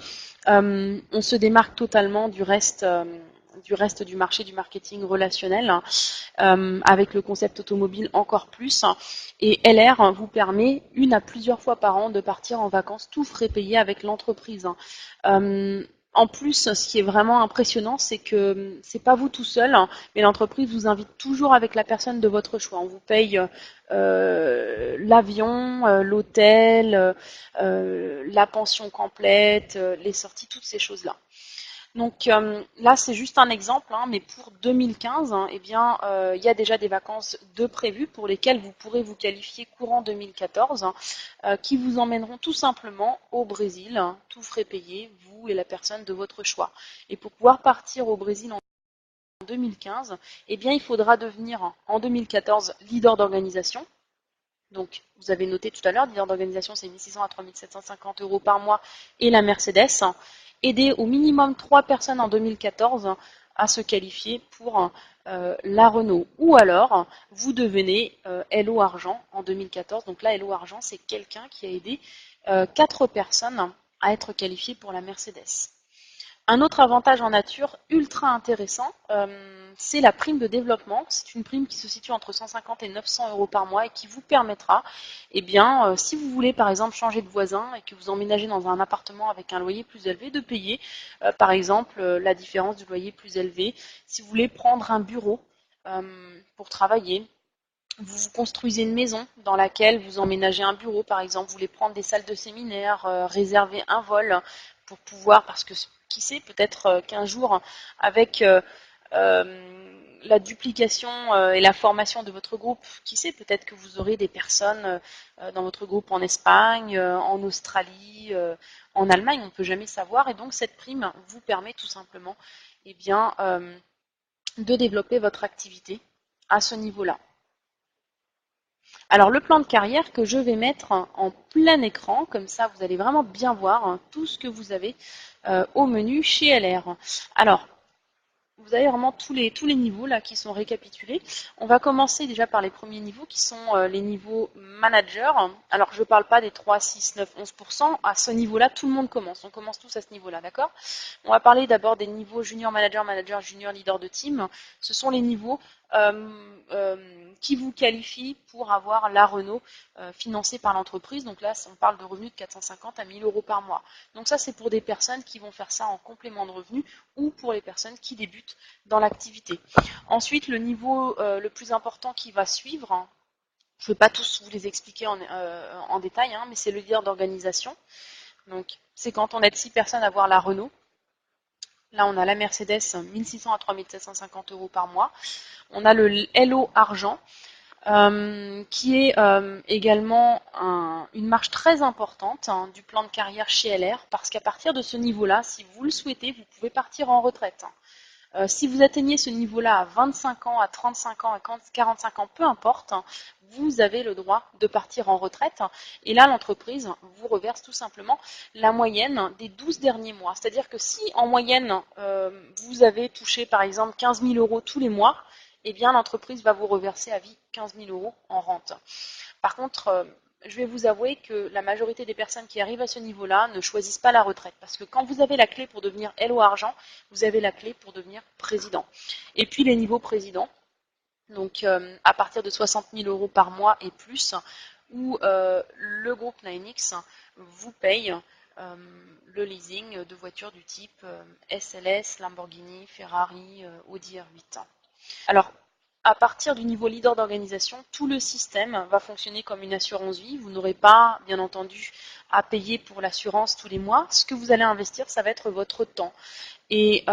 on se démarque totalement du reste du marché du marketing relationnel, avec le concept automobile encore plus. Et LR vous permet 1 à plusieurs fois par an de partir en vacances tout frais payé avec l'entreprise. En En plus, ce qui est vraiment impressionnant, c'est que c'est pas vous tout seul, hein, mais l'entreprise vous invite toujours avec la personne de votre choix. On vous paye l'avion, l'hôtel, la pension complète, les sorties, toutes ces choses-là. Donc là, c'est juste un exemple, hein, mais pour 2015, hein, eh bien, il y a déjà des vacances de prévues pour lesquelles vous pourrez vous qualifier courant 2014, hein, qui vous emmèneront tout simplement au Brésil, hein, tout frais payé, vous et la personne de votre choix. Et pour pouvoir partir au Brésil en 2015, eh bien, il faudra devenir en 2014 leader d'organisation. Donc, vous avez noté tout à l'heure, leader d'organisation, c'est 1600 à 3750 € par mois et la Mercedes. Aider au minimum 3 personnes en 2014 à se qualifier pour la Renault. Ou alors, vous devenez LO Argent en 2014. Donc là, LO Argent, c'est quelqu'un qui a aidé 4 personnes à être qualifiées pour la Mercedes. Un autre avantage en nature ultra intéressant, c'est la prime de développement. C'est une prime qui se situe entre 150 et 900 € par mois et qui vous permettra, eh bien, si vous voulez par exemple changer de voisin et que vous emménagez dans un appartement avec un loyer plus élevé, de payer par exemple la différence du loyer plus élevé. Si vous voulez prendre un bureau pour travailler, vous construisez une maison dans laquelle vous emménagez un bureau, par exemple, vous voulez prendre des salles de séminaire, réserver un vol pour pouvoir, parce que qui sait, peut-être qu'un jour, avec la duplication et la formation de votre groupe, qui sait, peut-être que vous aurez des personnes dans votre groupe en Espagne, en Australie, en Allemagne, on ne peut jamais savoir, et donc cette prime vous permet tout simplement eh bien, de développer votre activité à ce niveau-là. Alors le plan de carrière que je vais mettre en plein écran, comme ça vous allez vraiment bien voir tout ce que vous avez au menu chez LR. Alors, vous avez vraiment tous les niveaux là qui sont récapitulés. On va commencer déjà par les premiers niveaux qui sont les niveaux manager. Alors je ne parle pas des 3, 6, 9, 11%. À ce niveau-là, tout le monde commence. On commence tous à ce niveau-là, d'accord? On va parler d'abord des niveaux junior manager, manager junior, leader de team. Ce sont les niveaux qui vous qualifient pour avoir la Renault financée par l'entreprise. Donc là, on parle de revenus de 450 à 1000 € par mois. Donc ça, c'est pour des personnes qui vont faire ça en complément de revenus ou pour les personnes qui débutent dans l'activité. Ensuite, le niveau le plus important qui va suivre, hein, je ne vais pas tous vous les expliquer en détail, hein, mais c'est le leader d'organisation. Donc, c'est quand on aide 6 personnes à avoir la Renault. Là, on a la Mercedes, 1600 à 3750 € par mois. On a le LO Argent, qui est également une marge très importante hein, du plan de carrière chez LR, parce qu'à partir de ce niveau-là, si vous le souhaitez, vous pouvez partir en retraite. Si vous atteignez ce niveau-là à 25 ans, à 35 ans, à 45 ans, peu importe, vous avez le droit de partir en retraite. Et là, l'entreprise vous reverse tout simplement la moyenne des 12 derniers mois. C'est-à-dire que si en moyenne, vous avez touché par exemple 15 000 € tous les mois, eh bien l'entreprise va vous reverser à vie 15 000 € en rente. Par contre, je vais vous avouer que la majorité des personnes qui arrivent à ce niveau-là ne choisissent pas la retraite. Parce que quand vous avez la clé pour devenir LO Argent, vous avez la clé pour devenir président. Et puis les niveaux présidents, donc à partir de 60 000 € par mois et plus, où le groupe 9X vous paye le leasing de voitures du type SLS, Lamborghini, Ferrari, Audi R8. Alors, à partir du niveau leader d'organisation, tout le système va fonctionner comme une assurance vie. Vous n'aurez pas, bien entendu, à payer pour l'assurance tous les mois. Ce que vous allez investir, ça va être votre temps. Et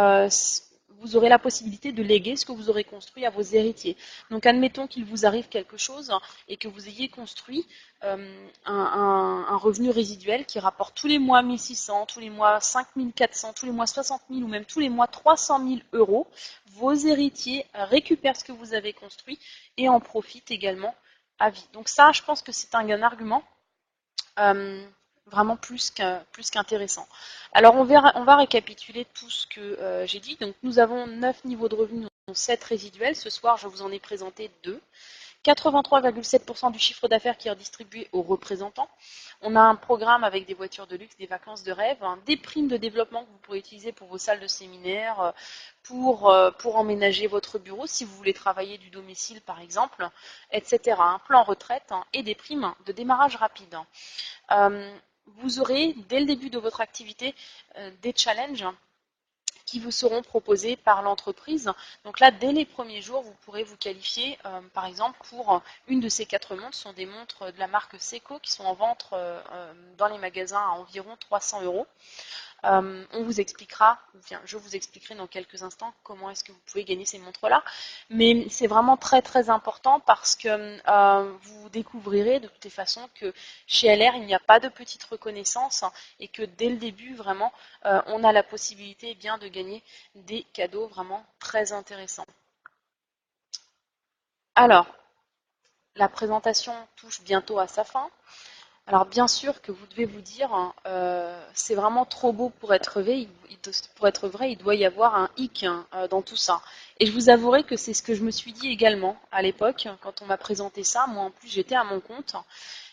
vous aurez la possibilité de léguer ce que vous aurez construit à vos héritiers. Donc, admettons qu'il vous arrive quelque chose et que vous ayez construit un revenu résiduel qui rapporte tous les mois 1600, tous les mois 5400, tous les mois 60 000 ou même tous les mois 300 000 €. Vos héritiers récupèrent ce que vous avez construit et en profitent également à vie. Donc ça, je pense que c'est un argument vraiment plus qu'intéressant. Alors on va récapituler tout ce que j'ai dit. Donc nous avons 9 niveaux de revenus, dont 7 résiduels. Ce soir, je vous en ai présenté 2. 83,7% du chiffre d'affaires qui est redistribué aux représentants. On a un programme avec des voitures de luxe, des vacances de rêve, hein, des primes de développement que vous pourrez utiliser pour vos salles de séminaire, pour emménager votre bureau si vous voulez travailler du domicile par exemple, etc. Un plan retraite hein, et des primes de démarrage rapide. Vous aurez, dès le début de votre activité, des challenges qui vous seront proposés par l'entreprise. Donc là, dès les premiers jours, vous pourrez vous qualifier, par exemple, pour une de ces 4 montres. Ce sont des montres de la marque Seiko qui sont en vente dans les magasins à environ 300 €. On vous expliquera, je vous expliquerai dans quelques instants comment est-ce que vous pouvez gagner ces montres-là. Mais c'est vraiment très très important parce que vous découvrirez de toutes les façons que chez LR, il n'y a pas de petite reconnaissance et que dès le début, vraiment, on a la possibilité bien de gagner des cadeaux vraiment très intéressants. Alors, la présentation touche bientôt à sa fin. Alors bien sûr que vous devez vous dire, c'est vraiment trop beau pour être vrai, il doit y avoir un hic dans tout ça. Et je vous avouerai que c'est ce que je me suis dit également à l'époque, quand on m'a présenté ça. Moi en plus j'étais à mon compte,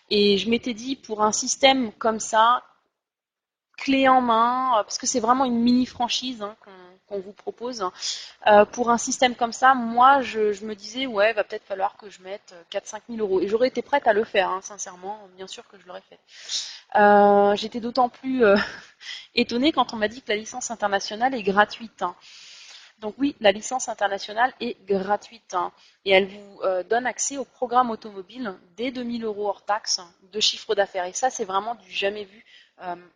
et je m'étais dit pour un système comme ça, clé en main, parce que c'est vraiment une mini franchise qu'on vous propose. Pour un système comme ça, moi, je me disais, ouais, va peut-être falloir que je mette 4-5 000 €. Et j'aurais été prête à le faire, sincèrement, bien sûr que je l'aurais fait. J'étais d'autant plus étonnée quand on m'a dit que la licence internationale est gratuite. Donc oui, la licence internationale est gratuite et elle vous donne accès au programme automobile dès 2 000 € hors taxe de chiffre d'affaires. Et ça, c'est vraiment du jamais vu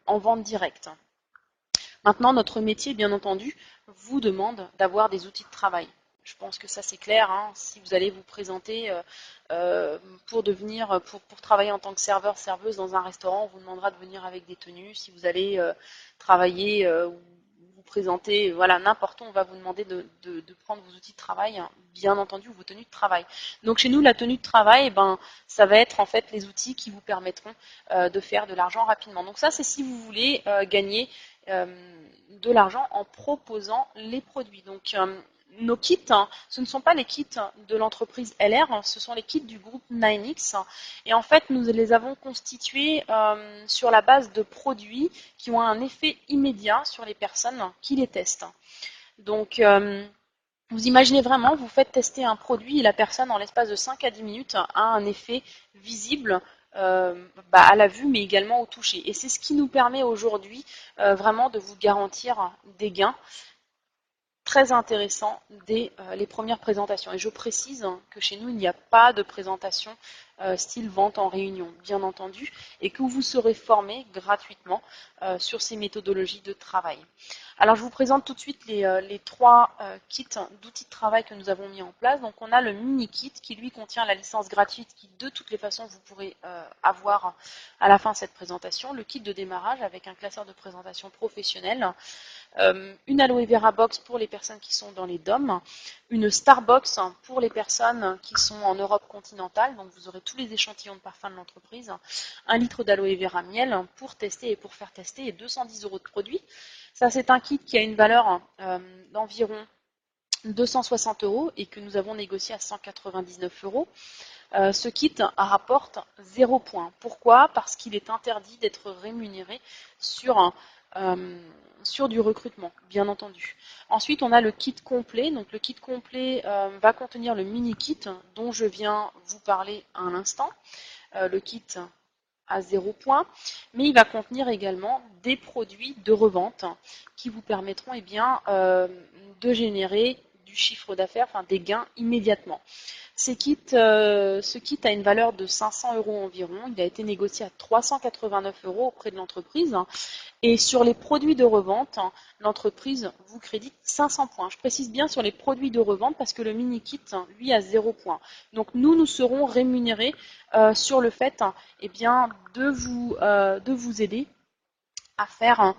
en vente directe. Maintenant, notre métier, bien entendu, vous demande d'avoir des outils de travail. Je pense que ça c'est clair. Si vous allez vous présenter pour travailler en tant que serveur, serveuse dans un restaurant, on vous demandera de venir avec des tenues. Si vous allez travailler ou vous présenter, voilà, n'importe où, on va vous demander de prendre vos outils de travail, bien entendu, ou vos tenues de travail. Donc chez nous, la tenue de travail, ça va être en fait les outils qui vous permettront de faire de l'argent rapidement. Donc ça, c'est si vous voulez gagner de l'argent en proposant les produits. Donc nos kits, ce ne sont pas les kits de l'entreprise LR, ce sont les kits du groupe 9X. Et en fait, nous les avons constitués sur la base de produits qui ont un effet immédiat sur les personnes qui les testent. Donc, vous imaginez vraiment, vous faites tester un produit et la personne, en l'espace de 5 à 10 minutes, a un effet visible à la vue, mais également au toucher. Et c'est ce qui nous permet aujourd'hui vraiment de vous garantir des gains très intéressants dès les premières présentations. Et je précise que chez nous, il n'y a pas de présentation style vente en réunion, bien entendu, et que vous serez formé gratuitement sur ces méthodologies de travail. Alors, je vous présente tout de suite les 3 kits d'outils de travail que nous avons mis en place. Donc, on a le mini kit qui, lui, contient la licence gratuite qui, de toutes les façons, vous pourrez avoir à la fin de cette présentation. Le kit de démarrage avec un classeur de présentation professionnel. Une aloe vera box pour les personnes qui sont dans les DOM, une Starbox pour les personnes qui sont en Europe continentale, donc vous aurez tous les échantillons de parfum de l'entreprise, 1 litre d'aloe vera miel pour tester et pour faire tester et 210 € de produits. Ça, c'est un kit qui a une valeur d'environ 260 € et que nous avons négocié à 199 €. Ce kit rapporte 0 points. Pourquoi? Parce qu'il est interdit d'être rémunéré sur du recrutement, bien entendu. Ensuite, on a le kit complet. Donc, le kit complet va contenir le mini kit dont je viens vous parler à l'instant. Le kit à 0 points, mais il va contenir également des produits de revente qui vous permettront de générer du chiffre d'affaires, enfin des gains immédiatement. Ce kit a une valeur de 500 € environ. Il a été négocié à 389 € auprès de l'entreprise. Et sur les produits de revente, l'entreprise vous crédite 500 points. Je précise bien sur les produits de revente parce que le mini kit, lui, a 0 points. Donc nous serons rémunérés sur le fait de vous aider à faire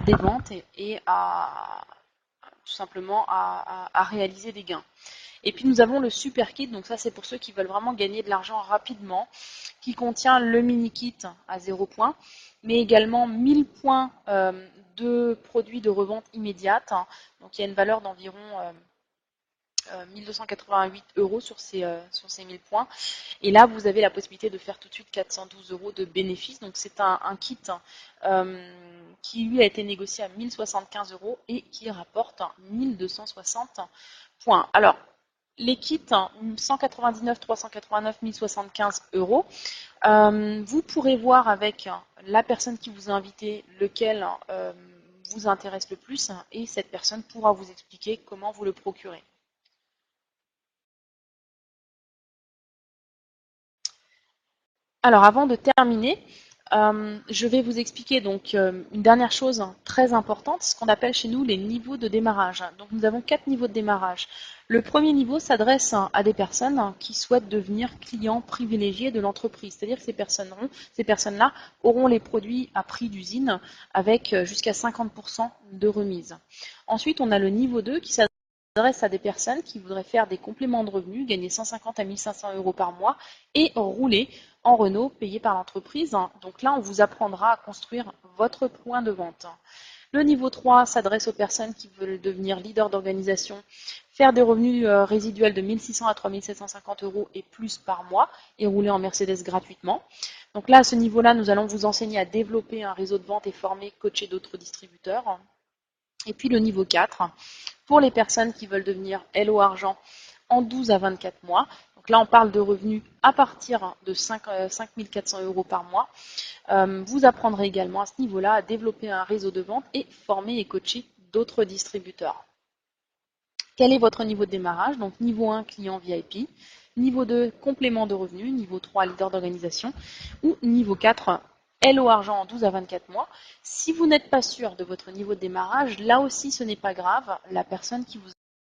des ventes et à tout simplement à réaliser des gains. Et puis nous avons le super kit, donc ça c'est pour ceux qui veulent vraiment gagner de l'argent rapidement, qui contient le mini kit à 0 points, mais également 1000 points de produits de revente immédiate. Donc il y a une valeur d'environ 1288 € sur ces 1000 points. Et là, vous avez la possibilité de faire tout de suite 412 € de bénéfices. Donc c'est un kit qui lui a été négocié à 1075 € et qui rapporte 1260 points. Alors, les kits 199, 389, 1075 €. Vous pourrez voir avec la personne qui vous a invité lequel vous intéresse le plus et cette personne pourra vous expliquer comment vous le procurez. Alors avant de terminer, je vais vous expliquer donc une dernière chose très importante, ce qu'on appelle chez nous les niveaux de démarrage. Donc nous avons 4 niveaux de démarrage. Le premier niveau s'adresse à des personnes qui souhaitent devenir clients privilégiés de l'entreprise, c'est-à-dire que ces personnes-là auront les produits à prix d'usine avec jusqu'à 50% de remise. Ensuite, on a le niveau 2 qui s'adresse à des personnes qui voudraient faire des compléments de revenus, gagner 150 à 1500 euros par mois et rouler en Renault payé par l'entreprise. Donc là, on vous apprendra à construire votre point de vente. Le niveau 3 s'adresse aux personnes qui veulent devenir leader d'organisation, faire des revenus résiduels de 1600 à 3750 euros et plus par mois et rouler en Mercedes gratuitement. Donc là, à ce niveau-là, nous allons vous enseigner à développer un réseau de vente et former, coacher d'autres distributeurs. Et puis le niveau 4, pour les personnes qui veulent devenir LO argent en 12 à 24 mois. Donc là, on parle de revenus à partir de 5 400 euros par mois. Vous apprendrez également à ce niveau-là à développer un réseau de vente et former et coacher d'autres distributeurs. Quel est votre niveau de démarrage? Donc niveau 1, client VIP. Niveau 2, complément de revenus. Niveau 3, leader d'organisation. Ou niveau 4, LO argent en 12 à 24 mois. Si vous n'êtes pas sûr de votre niveau de démarrage, là aussi ce n'est pas grave. La personne qui vous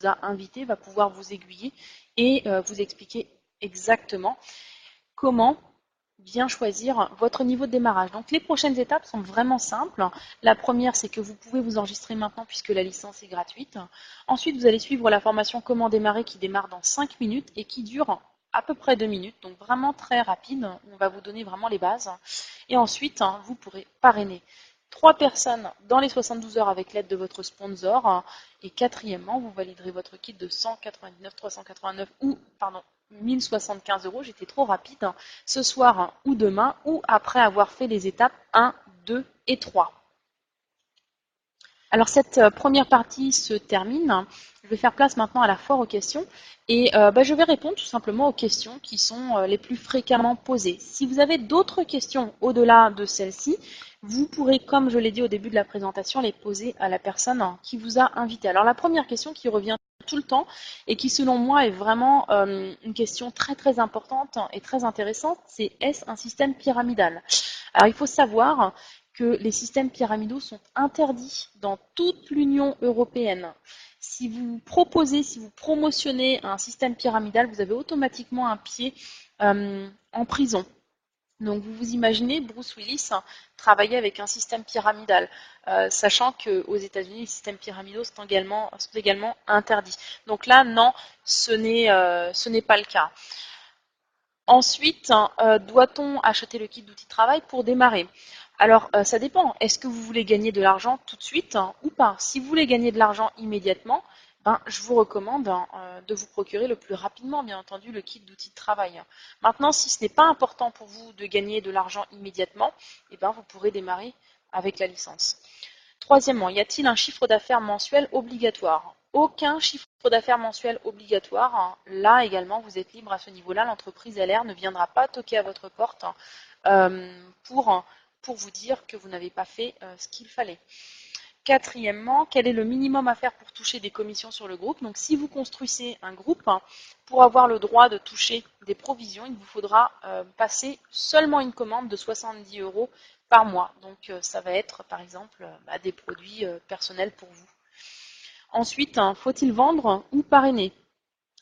a invité va pouvoir vous aiguiller et vous expliquer exactement comment bien choisir votre niveau de démarrage. Donc les prochaines étapes sont vraiment simples. La première, c'est que vous pouvez vous enregistrer maintenant puisque la licence est gratuite. Ensuite, vous allez suivre la formation Comment démarrer qui démarre dans 5 minutes et qui dure à peu près 2 minutes, donc vraiment très rapide. On va vous donner vraiment les bases. Et ensuite, vous pourrez parrainer 3 personnes dans les 72 heures avec l'aide de votre sponsor. Et quatrièmement, vous validerez votre kit de 199, 389 ou, pardon, 1075 euros, j'étais trop rapide, ce soir ou demain, ou après avoir fait les étapes 1, 2 et 3. Alors cette première partie se termine. Je vais faire place maintenant à la foire aux questions et je vais répondre tout simplement aux questions qui sont les plus fréquemment posées. Si vous avez d'autres questions au-delà de celles-ci, vous pourrez, comme je l'ai dit au début de la présentation, les poser à la personne qui vous a invité. Alors la première question qui revient tout le temps et qui selon moi est vraiment une question très très importante et très intéressante, c'est est-ce un système pyramidal? Alors il faut savoir que les systèmes pyramidaux sont interdits dans toute l'Union européenne. Si vous proposez, si vous promotionnez un système pyramidal, vous avez automatiquement un pied en prison. Donc vous vous imaginez Bruce Willis travailler avec un système pyramidal, sachant qu'aux États-Unis, les systèmes pyramidaux sont également interdits. Donc là, non, ce n'est pas le cas. Ensuite, doit-on acheter le kit d'outils de travail pour démarrer? Alors, ça dépend. Est-ce que vous voulez gagner de l'argent tout de suite ou pas? Si vous voulez gagner de l'argent immédiatement, je vous recommande de vous procurer le plus rapidement, bien entendu, le kit d'outils de travail. Maintenant, si ce n'est pas important pour vous de gagner de l'argent immédiatement, vous pourrez démarrer avec la licence. Troisièmement, y a-t-il un chiffre d'affaires mensuel obligatoire? Aucun chiffre d'affaires mensuel obligatoire. Là également, vous êtes libre à ce niveau-là. L'entreprise LR ne viendra pas toquer à votre porte pour vous dire que vous n'avez pas fait ce qu'il fallait. Quatrièmement, quel est le minimum à faire pour toucher des commissions sur le groupe? Donc si vous construisez un groupe, pour avoir le droit de toucher des provisions, il vous faudra passer seulement une commande de 70 euros par mois. Donc ça va être par exemple des produits personnels pour vous. Ensuite, faut-il vendre ou parrainer?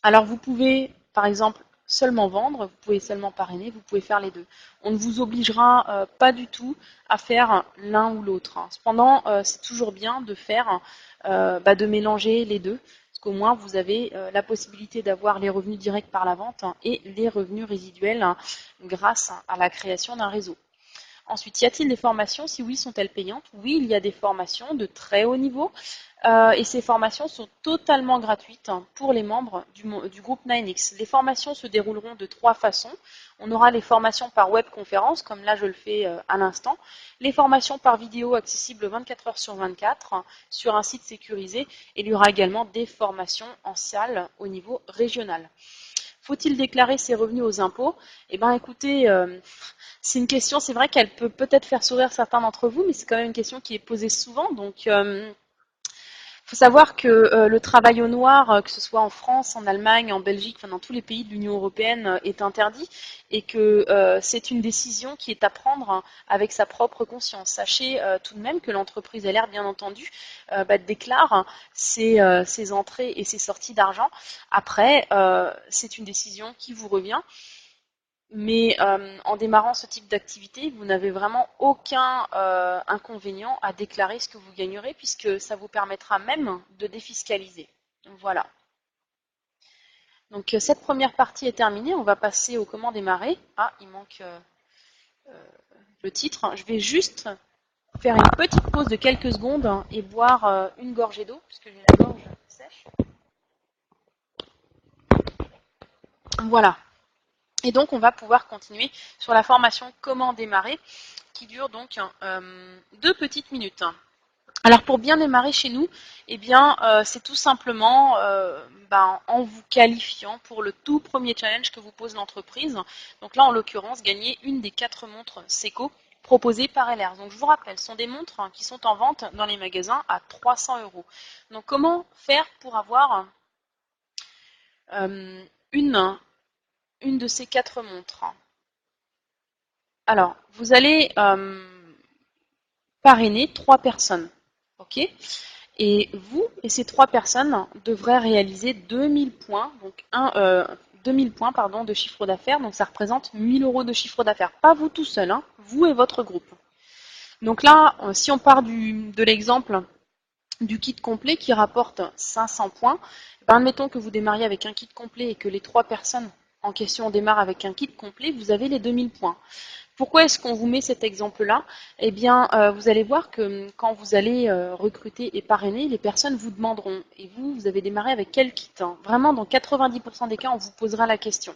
Alors vous pouvez par exemple seulement vendre, vous pouvez seulement parrainer, vous pouvez faire les deux. On ne vous obligera pas du tout à faire l'un ou l'autre. Cependant, c'est toujours bien de faire, de mélanger les deux, parce qu'au moins vous avez la possibilité d'avoir les revenus directs par la vente et les revenus résiduels grâce à la création d'un réseau. Ensuite, y a-t-il des formations? Si oui, sont-elles payantes? Oui, il y a des formations de très haut niveau et ces formations sont totalement gratuites pour les membres du groupe 9X. Les formations se dérouleront de 3 façons. On aura les formations par webconférence, comme là je le fais à l'instant, les formations par vidéo accessibles 24 heures sur 24 sur un site sécurisé et il y aura également des formations en salle au niveau régional. Faut-il déclarer ses revenus aux impôts? Eh bien, écoutez, c'est une question, c'est vrai qu'elle peut peut-être faire sourire certains d'entre vous, mais c'est quand même une question qui est posée souvent. Donc, il faut savoir que le travail au noir, que ce soit en France, en Allemagne, en Belgique, enfin dans tous les pays de l'Union européenne, est interdit et que c'est une décision qui est à prendre avec sa propre conscience. Sachez tout de même que l'entreprise LR, bien entendu, déclare ses entrées et ses sorties d'argent. Après, c'est une décision qui vous revient. Mais en démarrant ce type d'activité, vous n'avez vraiment aucun inconvénient à déclarer ce que vous gagnerez puisque ça vous permettra même de défiscaliser. Voilà. Donc cette première partie est terminée. On va passer au comment démarrer. Ah, il manque le titre. Je vais juste faire une petite pause de quelques secondes et boire une gorgée d'eau puisque j'ai la gorge sèche. Voilà. Et donc on va pouvoir continuer sur la formation comment démarrer qui dure donc 2 petites minutes. Alors pour bien démarrer chez nous, eh bien c'est tout simplement en vous qualifiant pour le tout premier challenge que vous pose l'entreprise. Donc là en l'occurrence, gagner une des 4 montres Seiko proposées par LR. Donc je vous rappelle, ce sont des montres qui sont en vente dans les magasins à 300 €. Donc comment faire pour avoir une de ces 4 montres? Alors, vous allez parrainer 3 personnes. Ok. Et vous et ces 3 personnes devraient réaliser 2000 points, donc 2000 points de chiffre d'affaires, donc ça représente 1000 € de chiffre d'affaires. Pas vous tout seul, hein, vous et votre groupe. Donc là, si on part de l'exemple du kit complet qui rapporte 500 points, admettons que vous démarriez avec un kit complet et que les 3 personnes en question démarrent avec un kit complet, vous avez les 2000 points. Pourquoi est-ce qu'on vous met cet exemple-là? Eh bien, vous allez voir que quand vous allez recruter et parrainer, les personnes vous demanderont, et vous avez démarré avec quel kit? Vraiment, dans 90% des cas, on vous posera la question.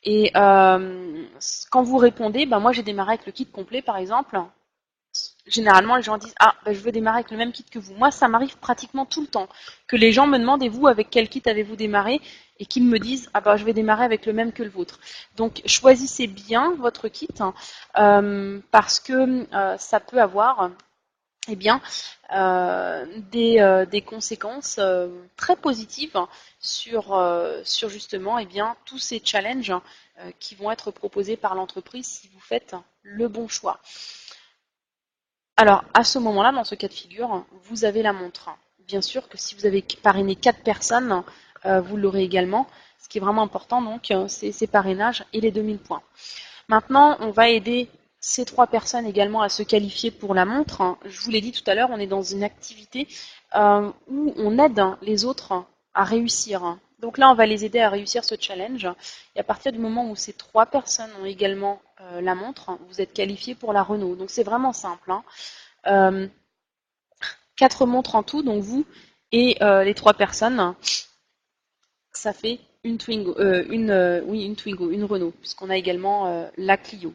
Et quand vous répondez, moi j'ai démarré avec le kit complet par exemple, généralement les gens disent je veux démarrer avec le même kit que vous. Moi ça m'arrive pratiquement tout le temps que les gens me demandent et vous avec quel kit avez-vous démarré et qu'ils me disent je vais démarrer avec le même que le vôtre. Donc choisissez bien votre kit parce que ça peut avoir des conséquences très positives sur justement tous ces challenges qui vont être proposés par l'entreprise si vous faites le bon choix. Alors, à ce moment-là, dans ce cas de figure, vous avez la montre. Bien sûr que si vous avez parrainé 4 personnes, vous l'aurez également. Ce qui est vraiment important, donc, c'est ces parrainages et les 2000 points. Maintenant, on va aider ces 3 personnes également à se qualifier pour la montre. Je vous l'ai dit tout à l'heure, on est dans une activité où on aide les autres à réussir. Donc là, on va les aider à réussir ce challenge. Et à partir du moment où ces 3 personnes ont également la montre, vous êtes qualifiés pour la Renault. Donc c'est vraiment simple. 4 montres en tout, donc vous et les 3 personnes, ça fait une Twingo, une Twingo, une Renault, puisqu'on a également la Clio.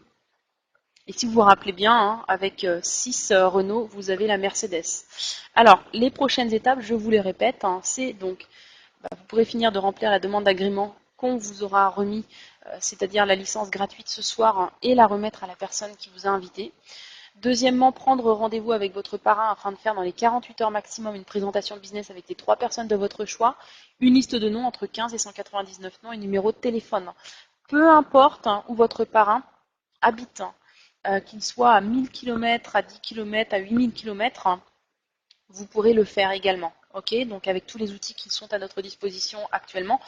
Et si vous vous rappelez bien, avec 6 Renault, vous avez la Mercedes. Alors, les prochaines étapes, je vous les répète, c'est donc, vous pourrez finir de remplir la demande d'agrément qu'on vous aura remis, c'est-à-dire la licence gratuite ce soir, et la remettre à la personne qui vous a invité. Deuxièmement, prendre rendez-vous avec votre parrain afin de faire dans les 48 heures maximum une présentation business avec les 3 personnes de votre choix, une liste de noms entre 15 et 199 noms et numéro de téléphone. Peu importe où votre parrain habite, qu'il soit à 1000 km, à 10 km, à 8000 km, vous pourrez le faire également. Okay, donc avec tous les outils qui sont à notre disposition actuellement,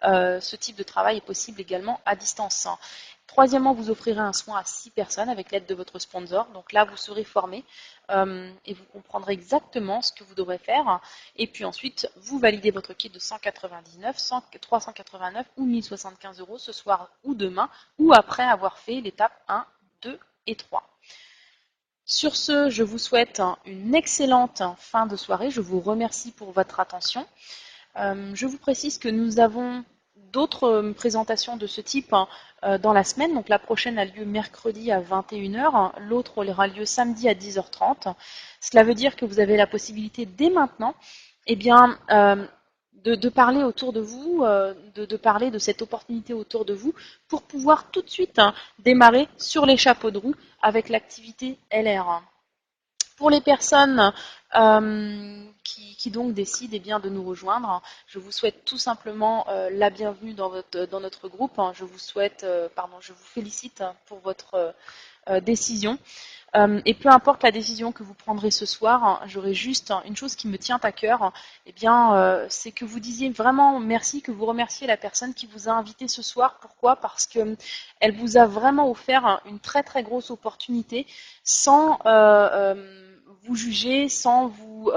ce type de travail est possible également à distance. Troisièmement, vous offrirez un soin à 6 personnes avec l'aide de votre sponsor. Donc là, vous serez formé et vous comprendrez exactement ce que vous devrez faire. Et puis ensuite, vous validez votre kit de 199, 389 ou 1075 € ce soir ou demain, ou après avoir fait l'étape 1, 2 et 3. Sur ce, je vous souhaite une excellente fin de soirée. Je vous remercie pour votre attention. Je vous précise que nous avons d'autres présentations de ce type dans la semaine. Donc la prochaine a lieu mercredi à 21h, l'autre aura lieu samedi à 10h30. Cela veut dire que vous avez la possibilité dès maintenant de parler autour de vous, de parler de cette opportunité autour de vous pour pouvoir tout de suite démarrer sur les chapeaux de roue avec l'activité LR. Pour les personnes qui donc décident bien de nous rejoindre, je vous souhaite tout simplement la bienvenue dans notre groupe. Je vous je vous félicite pour votre décision. Et peu importe la décision que vous prendrez ce soir, j'aurai juste une chose qui me tient à cœur, c'est que vous disiez vraiment merci, que vous remerciez la personne qui vous a invité ce soir. Pourquoi? Parce que elle vous a vraiment offert une très très grosse opportunité sans vous juger, sans vous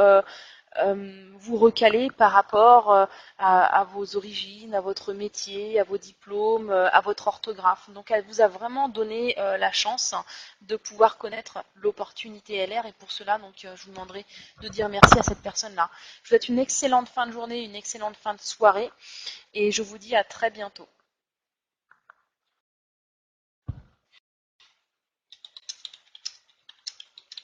recaler par rapport à vos origines, à votre métier, à vos diplômes, à votre orthographe. Donc elle vous a vraiment donné la chance de pouvoir connaître l'opportunité LR et pour cela, donc, je vous demanderai de dire merci à cette personne-là. Je vous souhaite une excellente fin de journée, une excellente fin de soirée et je vous dis à très bientôt.